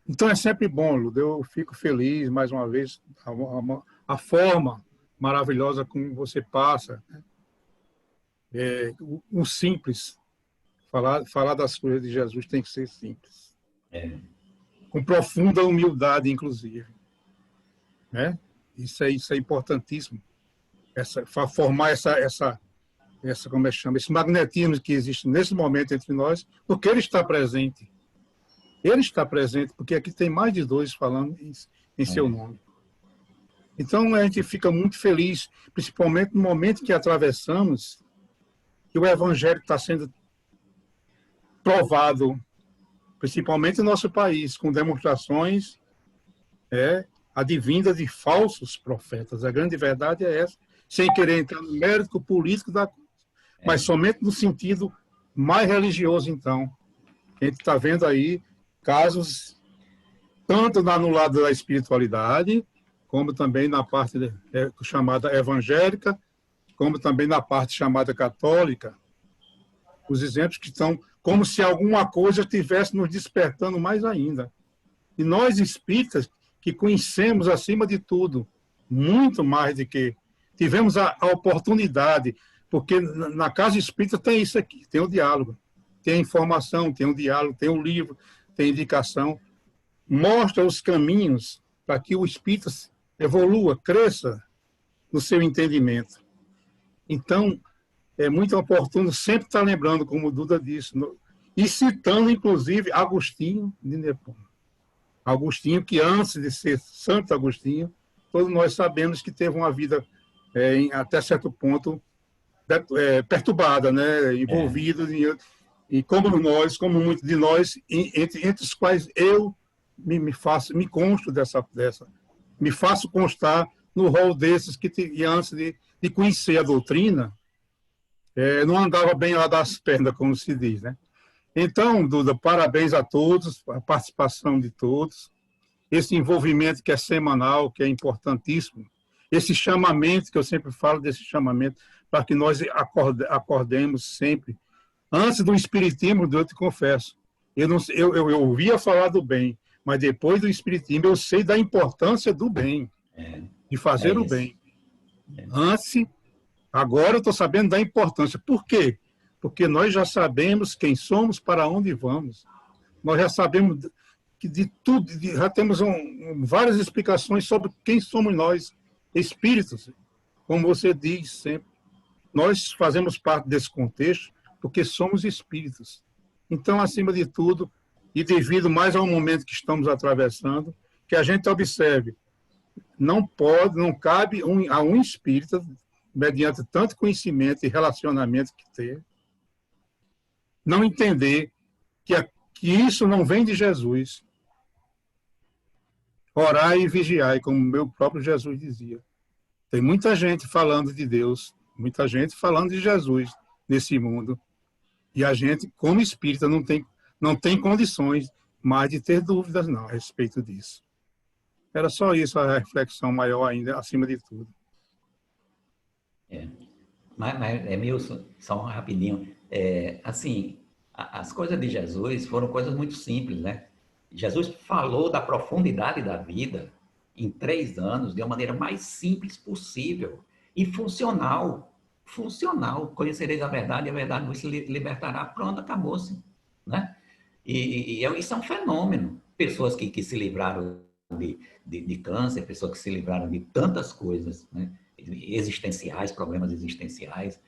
Então é sempre bom, Ludo, eu fico feliz, mais uma vez, a forma maravilhosa como você passa. Né? O simples, falar das coisas de Jesus tem que ser simples. Com profunda humildade, inclusive. Né? Isso é importantíssimo. Formar como é que chama? Esse magnetismo que existe nesse momento entre nós, porque ele está presente. Ele está presente, porque aqui tem mais de 2 falando em seu nome. Então, a gente fica muito feliz, principalmente no momento que atravessamos, que o Evangelho está sendo provado, principalmente no nosso país, com demonstrações advindas de falsos profetas. A grande verdade é essa, sem querer entrar no mérito político da coisa, mas somente no sentido mais religioso, então. A gente está vendo aí casos, tanto no lado da espiritualidade, como também na parte chamada evangélica, como também na parte chamada católica. Os exemplos que estão como se alguma coisa estivesse nos despertando mais ainda. E nós espíritas, que conhecemos, acima de tudo, muito mais do que tivemos a oportunidade, porque na casa espírita tem isso aqui, tem o diálogo, tem a informação, tem o diálogo, tem o livro, tem a indicação. mostra os caminhos para que o espírito evolua, cresça no seu entendimento. Então, é muito oportuno sempre estar lembrando, como o Duda disse, e citando, inclusive, Agostinho de Hipona. Agostinho, que antes de ser Santo Agostinho, todos nós sabemos que teve uma vida, até certo ponto, perturbada, né? Envolvido e como muitos de nós, entre os quais eu me consto me faço constar no rol desses que antes de conhecer a doutrina, não andava bem lá das pernas, como se diz, né? Então, Duda, parabéns a todos, a participação de todos, esse envolvimento que é semanal, que é importantíssimo, esse chamamento, que eu sempre falo desse chamamento, para que nós acordemos sempre. Antes do Espiritismo, eu te confesso, eu ouvia falar do bem, mas depois do Espiritismo eu sei da importância do bem, de fazer o bem. Antes, agora eu estou sabendo da importância. Por quê? Porque nós já sabemos quem somos, para onde vamos. Nós já sabemos que de tudo, já temos várias explicações sobre quem somos nós, espíritos, como você diz sempre. Nós fazemos parte desse contexto porque somos espíritos. Então, acima de tudo, e devido mais ao momento que estamos atravessando, que a gente observe, não cabe a um espírita, mediante tanto conhecimento e relacionamento que tem, não entender que isso não vem de Jesus. Orai e vigiai, como o meu próprio Jesus dizia. Tem muita gente falando de Deus, muita gente falando de Jesus nesse mundo. E a gente, como espírita, não tem condições mais de ter dúvidas não, a respeito disso. Era só isso, a reflexão maior ainda, acima de tudo. Mas Emilson, só um rapidinho. Assim, as coisas de Jesus foram coisas muito simples, né? Jesus falou da profundidade da vida em 3 anos de uma maneira mais simples possível e funcional. Funcional. Conhecereis a verdade vos libertará. Pronto, acabou-se, né? E isso é um fenômeno. Pessoas que se livraram de câncer, pessoas que se livraram de tantas coisas, né? Existenciais, problemas existenciais,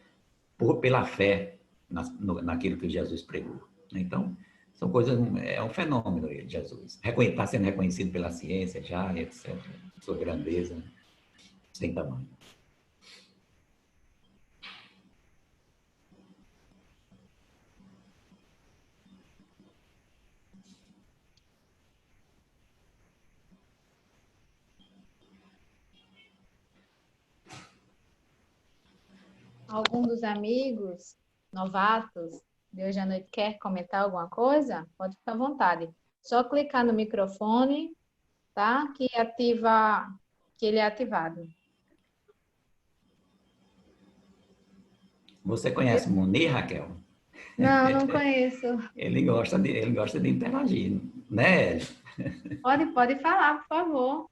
pela fé naquilo que Jesus pregou. Então, são coisas, é um fenômeno ele, Jesus. Está sendo reconhecido pela ciência já, etc. Sua grandeza, né? Sem tamanho. Algum dos amigos novatos de hoje à noite quer comentar alguma coisa? Pode ficar à vontade. Só clicar no microfone, tá? Que ele é ativado. Você conhece Munir, Raquel? Não conheço. Ele gosta de interagir, né? Pode falar, por favor.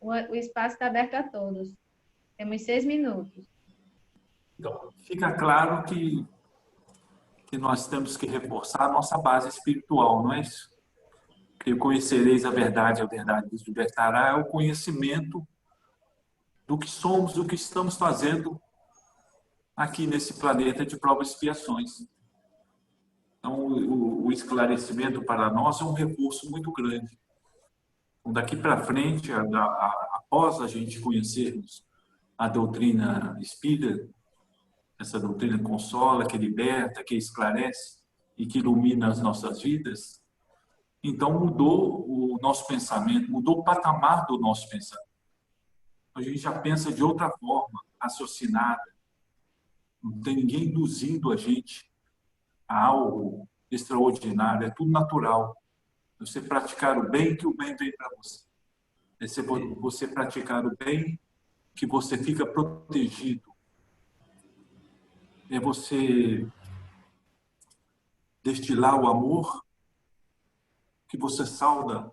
O espaço está aberto a todos. Temos 6 minutos. Então, fica claro que nós temos que reforçar a nossa base espiritual, não é isso? Que conhecereis a verdade vos libertará, é o conhecimento do que somos, do que estamos fazendo aqui nesse planeta de provas e expiações. Então, o esclarecimento para nós é um recurso muito grande. Então, daqui para frente, após a gente conhecermos a doutrina espírita, essa doutrina consola, que liberta, que esclarece e que ilumina as nossas vidas, então mudou o nosso pensamento, mudou o patamar do nosso pensamento. A gente já pensa de outra forma, raciocinada. Não tem ninguém induzindo a gente a algo extraordinário, é tudo natural. Você praticar o bem, que o bem vem para você. Você praticar o bem, que você fica protegido. É você destilar o amor, que você salda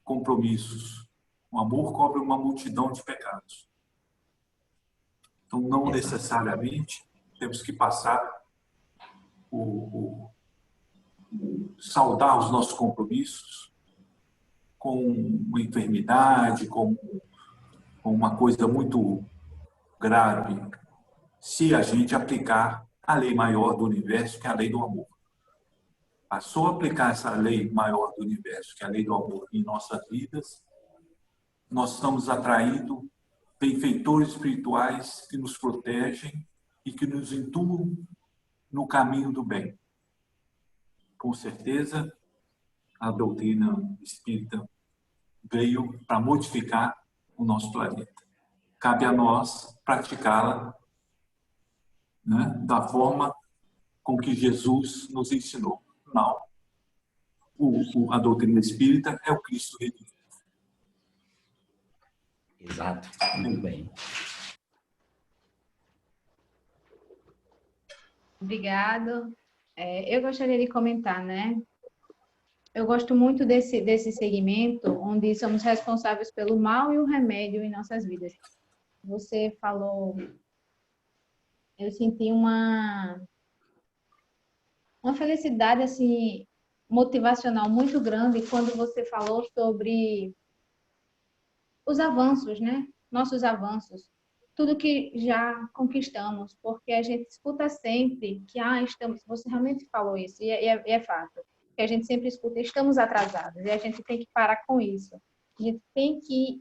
compromissos. O amor cobre uma multidão de pecados. Então, não necessariamente temos que passar saldar os nossos compromissos com uma enfermidade, com uma coisa muito grave, se a gente aplicar a lei maior do universo, que é a lei do amor. Passou a aplicar essa lei maior do universo, que é a lei do amor, em nossas vidas, nós estamos atraindo benfeitores espirituais que nos protegem e que nos intuam no caminho do bem. Com certeza, a doutrina espírita veio para modificar o nosso planeta. Cabe a nós praticá-la, né, da forma com que Jesus nos ensinou. Não. A doutrina espírita é o Cristo redimido. Exato, muito bem. Obrigado. Eu gostaria de comentar, né? Eu gosto muito desse segmento onde somos responsáveis pelo mal e o remédio em nossas vidas. Você falou, eu senti uma felicidade assim motivacional muito grande quando você falou sobre os avanços, né? Nossos avanços, tudo que já conquistamos, porque a gente escuta sempre que você realmente falou isso, e é fato, que a gente sempre escuta, estamos atrasados, e a gente tem que parar com isso. A gente tem que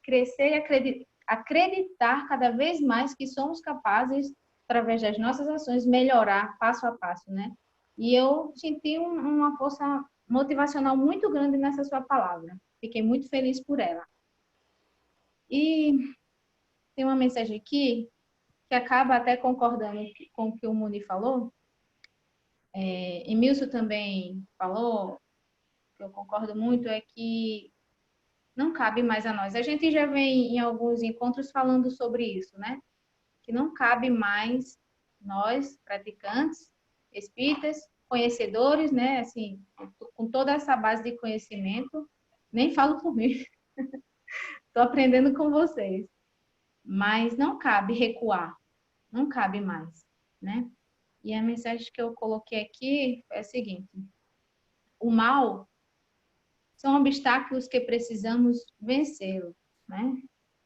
crescer e acreditar cada vez mais que somos capazes, através das nossas ações, melhorar passo a passo, né? E eu senti uma força motivacional muito grande nessa sua palavra. Fiquei muito feliz por ela. E tem uma mensagem aqui que acaba até concordando com o que o Muni falou. Emilson também falou, que eu concordo muito, é que não cabe mais a nós. A gente já vem em alguns encontros falando sobre isso, né? Que não cabe mais nós, praticantes, espíritas, conhecedores, né? Assim, com toda essa base de conhecimento, nem falo por mim, estou aprendendo com vocês. Mas não cabe recuar, não cabe mais, né? E a mensagem que eu coloquei aqui é a seguinte: o mal são obstáculos que precisamos vencê-los, né?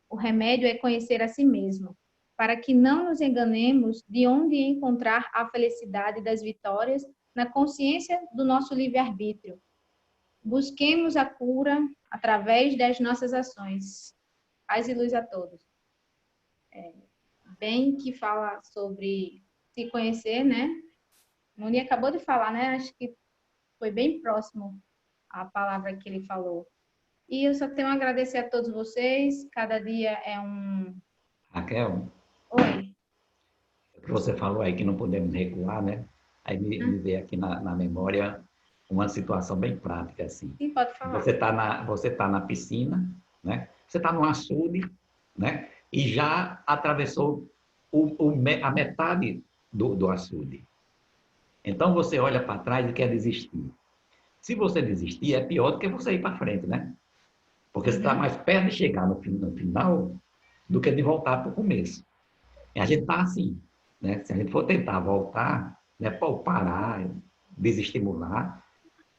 O remédio é conhecer a si mesmo, para que não nos enganemos de onde encontrar a felicidade das vitórias na consciência do nosso livre-arbítrio. Busquemos a cura através das nossas ações. Paz e luz a todos. Bem que fala sobre se conhecer, né? Moni acabou de falar, né? Acho que foi bem próximo a palavra que ele falou. E eu só tenho a agradecer a todos vocês. Cada dia é um... Raquel, Oi. você falou aí que não podemos recuar, né? Aí me veio aqui na memória uma situação bem prática, assim. Sim, pode falar. Você tá na piscina, né? Você está no açude, né? E já atravessou a metade do açude. Então, você olha para trás e quer desistir. Se você desistir, é pior do que você ir para frente, né? Porque você está mais perto de chegar no final do que de voltar para o começo. E a gente está assim, né? Se a gente for tentar voltar, né, parar, desestimular,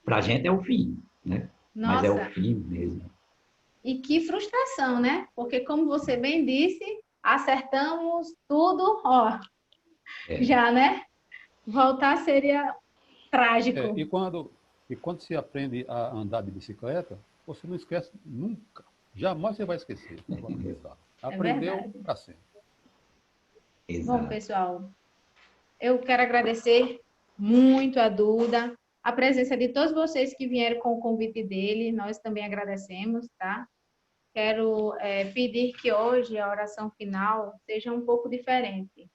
para a gente é o fim, né? Mas é o Nossa, fim mesmo. e que frustração, né? Porque, como você bem disse, acertamos tudo, ó, já, né? Voltar seria trágico. E quando se aprende a andar de bicicleta, você não esquece nunca. Jamais você vai esquecer. Aprendeu para sempre. Exato. Bom, pessoal, eu quero agradecer muito a Duda, a presença de todos vocês que vieram com o convite dele, nós também agradecemos, tá? Quero pedir que hoje a oração final seja um pouco diferente.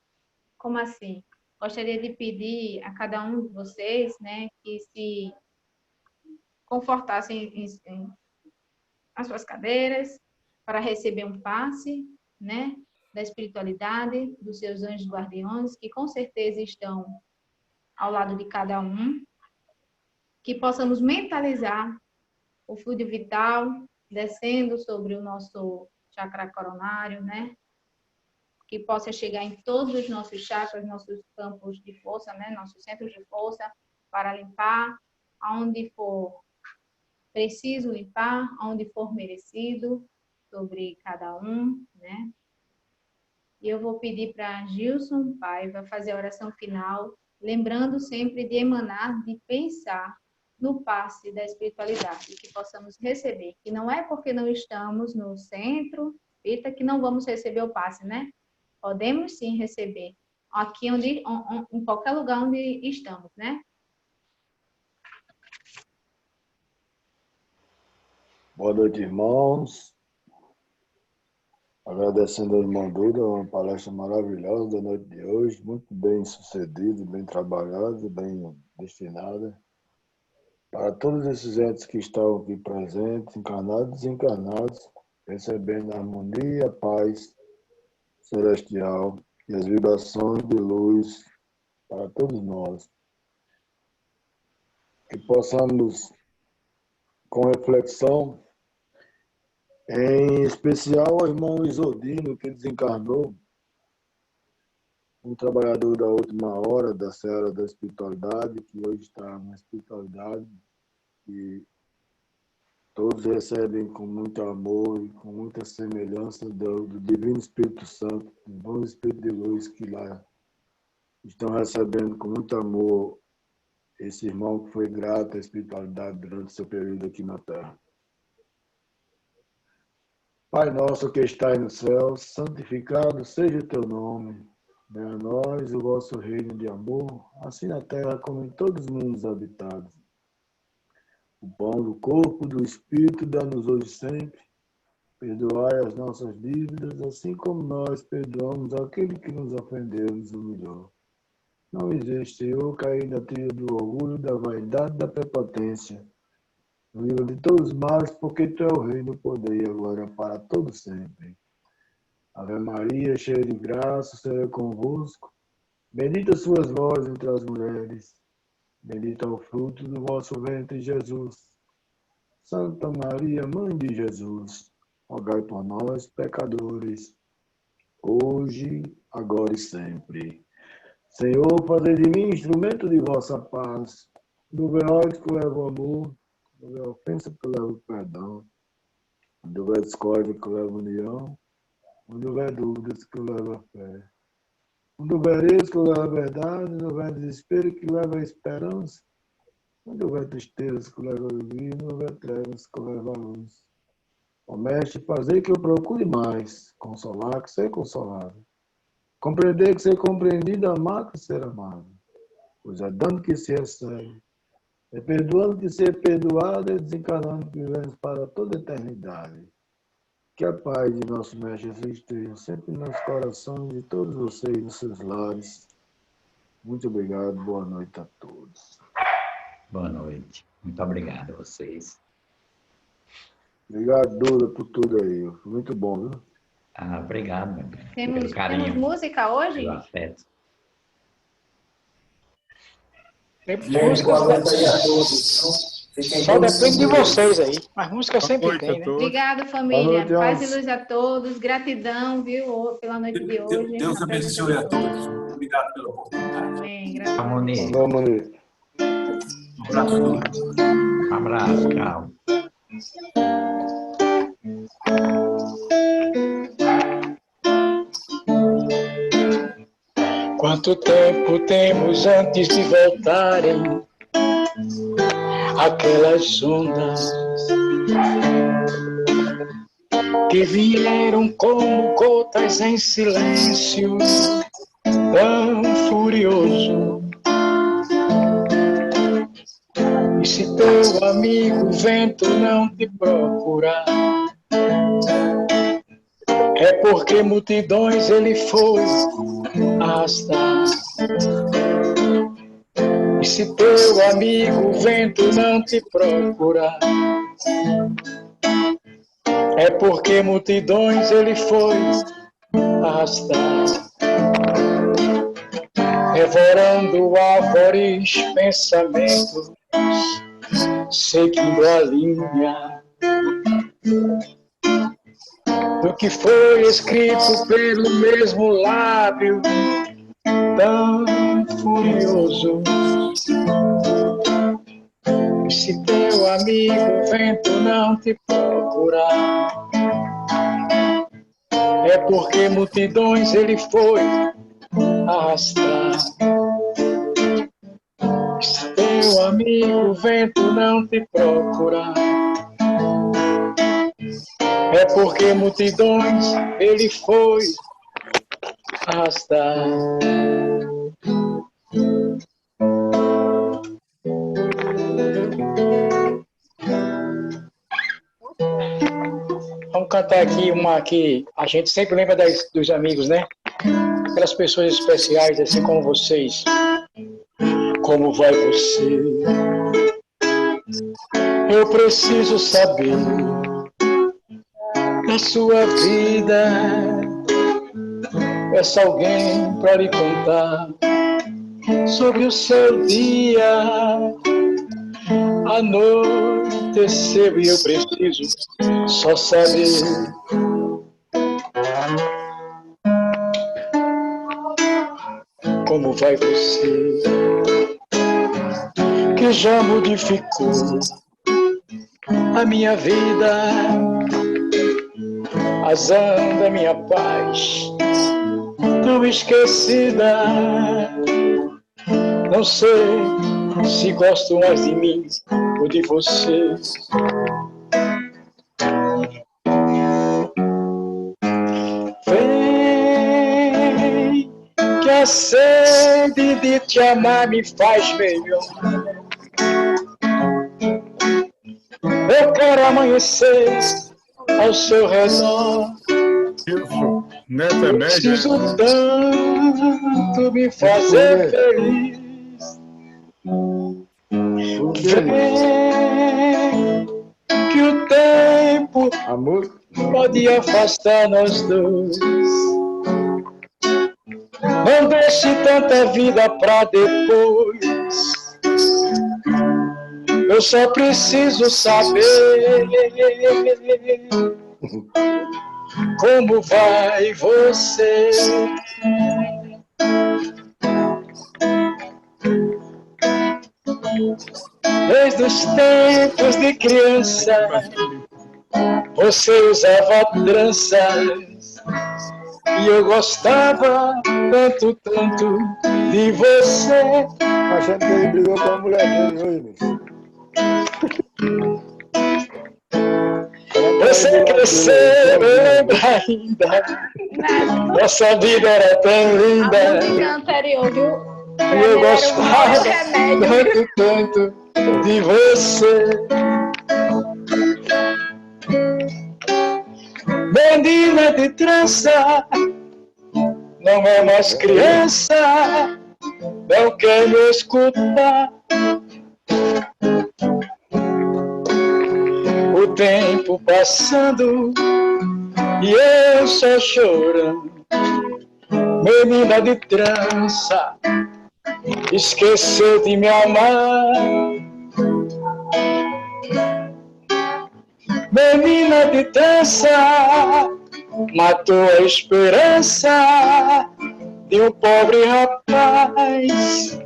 Como assim? Gostaria de pedir a cada um de vocês, né, que se confortassem nas suas cadeiras para receber um passe, né, da espiritualidade, dos seus anjos guardiões, que com certeza estão ao lado de cada um, que possamos mentalizar o fluido vital descendo sobre o nosso chakra coronário, né? Que possa chegar em todos os nossos chakras, nossos campos de força, né? Nossos centros de força, para limpar aonde for preciso limpar, onde for merecido, sobre cada um, né? E eu vou pedir para Gilson Paiva fazer a oração final, lembrando sempre de emanar, de pensar no passe da espiritualidade, que possamos receber. Que não é porque não estamos no centro espírita que não vamos receber o passe, né? Podemos sim receber, aqui em qualquer lugar onde estamos, né? Boa noite, irmãos. Agradecendo ao irmão Duda, uma palestra maravilhosa da noite de hoje, muito bem sucedida, bem trabalhada, bem destinada. Para todos esses entes que estão aqui presentes, encarnados e desencarnados, recebendo a harmonia, a paz celestial e as vibrações de luz para todos nós. Que possamos, com reflexão, em especial ao irmão Isodino, que desencarnou, um trabalhador da última hora da seara da espiritualidade, que hoje está na espiritualidade, e todos recebem com muito amor e com muita semelhança do Divino Espírito Santo, do bom Espírito de Luz, que lá estão recebendo com muito amor esse irmão que foi grato à espiritualidade durante seu período aqui na Terra. Pai nosso que estais no céu, santificado seja o teu nome. Venha a nós o vosso reino de amor, assim na terra como em todos os mundos habitados. O pão do corpo, do Espírito, dá-nos hoje sempre. Perdoai as nossas dívidas, assim como nós perdoamos aquele que nos ofendeu e nos humilhou. Não existe eu cair na trilha do orgulho, da vaidade, da prepotência. Livra de todos os males, porque tu é o reino, o poder e a glória para todos sempre. Ave Maria, cheia de graça, o Senhor é convosco. Bendita sois vós entre as mulheres. Bendito é o fruto do vosso ventre, Jesus. Santa Maria, Mãe de Jesus, rogai por nós, pecadores, hoje, agora e sempre. Senhor, fazei de mim instrumento de vossa paz. Do ódio que leva o amor, do ofensa que leva o perdão, do houver discórdia que leva a união, onde houver dúvidas que leva a fé, onde houver erros que leva a verdade, onde houver desespero que leva a esperança, onde houver tristeza que leva a alegria, onde houver trevas que leva a luz. Ó Mestre, fazer que eu procure mais, consolar que ser consolado, compreender que ser compreendido, amar que ser amado, pois é dando que se recebe, é perdoando que ser perdoado, é desencarnando que vivemos para toda a eternidade. Que a paz de nosso Mestre Jesus esteja sempre nos corações de todos vocês e nos seus lares. Muito obrigado, boa noite a todos. Boa noite. Muito obrigado a vocês. Obrigado, Duda, por tudo aí. Muito bom, viu? Obrigado, meu bem. Temos música hoje? Pelo afeto. Temos músicas, só depende de vocês aí. Mas música sempre tem, né? Obrigado, família. Paz e luz a todos. Gratidão, viu, pela noite de hoje. Deus abençoe a todos. Obrigado pela oportunidade. Amém. Gratidão. Vamos, Um abraço, tchau. Quanto tempo temos antes de voltarem aquelas ondas que vieram como gotas em silêncio tão furioso? E se teu amigo vento não te procurar, é porque multidões ele foi arrastar. E se teu amigo vento não te procurar, é porque multidões ele foi arrastar. Devorando árvores, pensamentos, seguindo a linha do que foi escrito pelo mesmo lábio tão furioso. E se teu amigo o vento não te procurar, é porque multidões ele foi arrastar. E se teu amigo o vento não te procurar, é porque multidões ele foi arrastar. Vamos cantar aqui uma que a gente sempre lembra dos amigos, né? Aquelas pessoas especiais, assim como vocês. Como vai você? Eu preciso saber da sua vida. Peço alguém para lhe contar sobre o seu dia. Anoiteceu e eu preciso só saber. Como vai você, que já modificou a minha vida, a razão da minha paz, tão esquecida. Não sei se gosto mais de mim ou de você. Vem, que a sede de te amar me faz melhor. Eu quero amanhecer ao seu redor. Isso, Neto é médio. Preciso tanto me fazer feliz. Vem, que o tempo pode afastar nós dois. Não deixe tanta vida pra depois. Eu só preciso saber como vai você. Desde os tempos de criança, você usava tranças e eu gostava tanto, tanto de você. Achando que ele brigou com a mulher dele hoje, bicho. Você cresceu, lembra ainda? Nossa vida era tão linda. A música anterior, viu? E eu gostava tanto, tanto de você. Menina de trança, não é mais criança, não quer me escutar. O tempo passando e eu só chorando. Menina de trança, esqueceu de me amar. Menina de trança, matou a esperança de um pobre rapaz.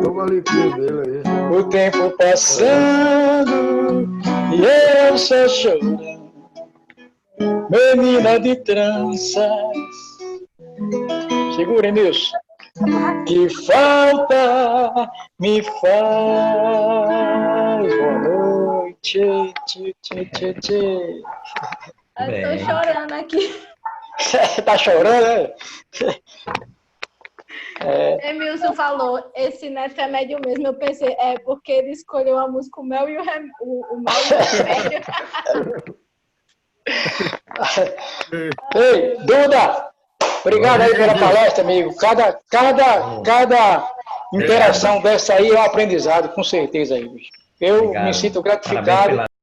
Toma limpinho dele aí. O tempo passando e eu só chorando. Menina de tranças. Segura, Emilson. Que falta me faz. Boa noite. Tchê. Eu tô chorando aqui. Tá chorando, né? Emilson falou, esse Neto é médio mesmo. Eu pensei, porque ele escolheu a música O Mel e o Mal e o Remédio. Ei, Duda, obrigado aí pela palestra, amigo. Cada interação dessa aí é um aprendizado, com certeza aí, bicho. Eu me sinto gratificado.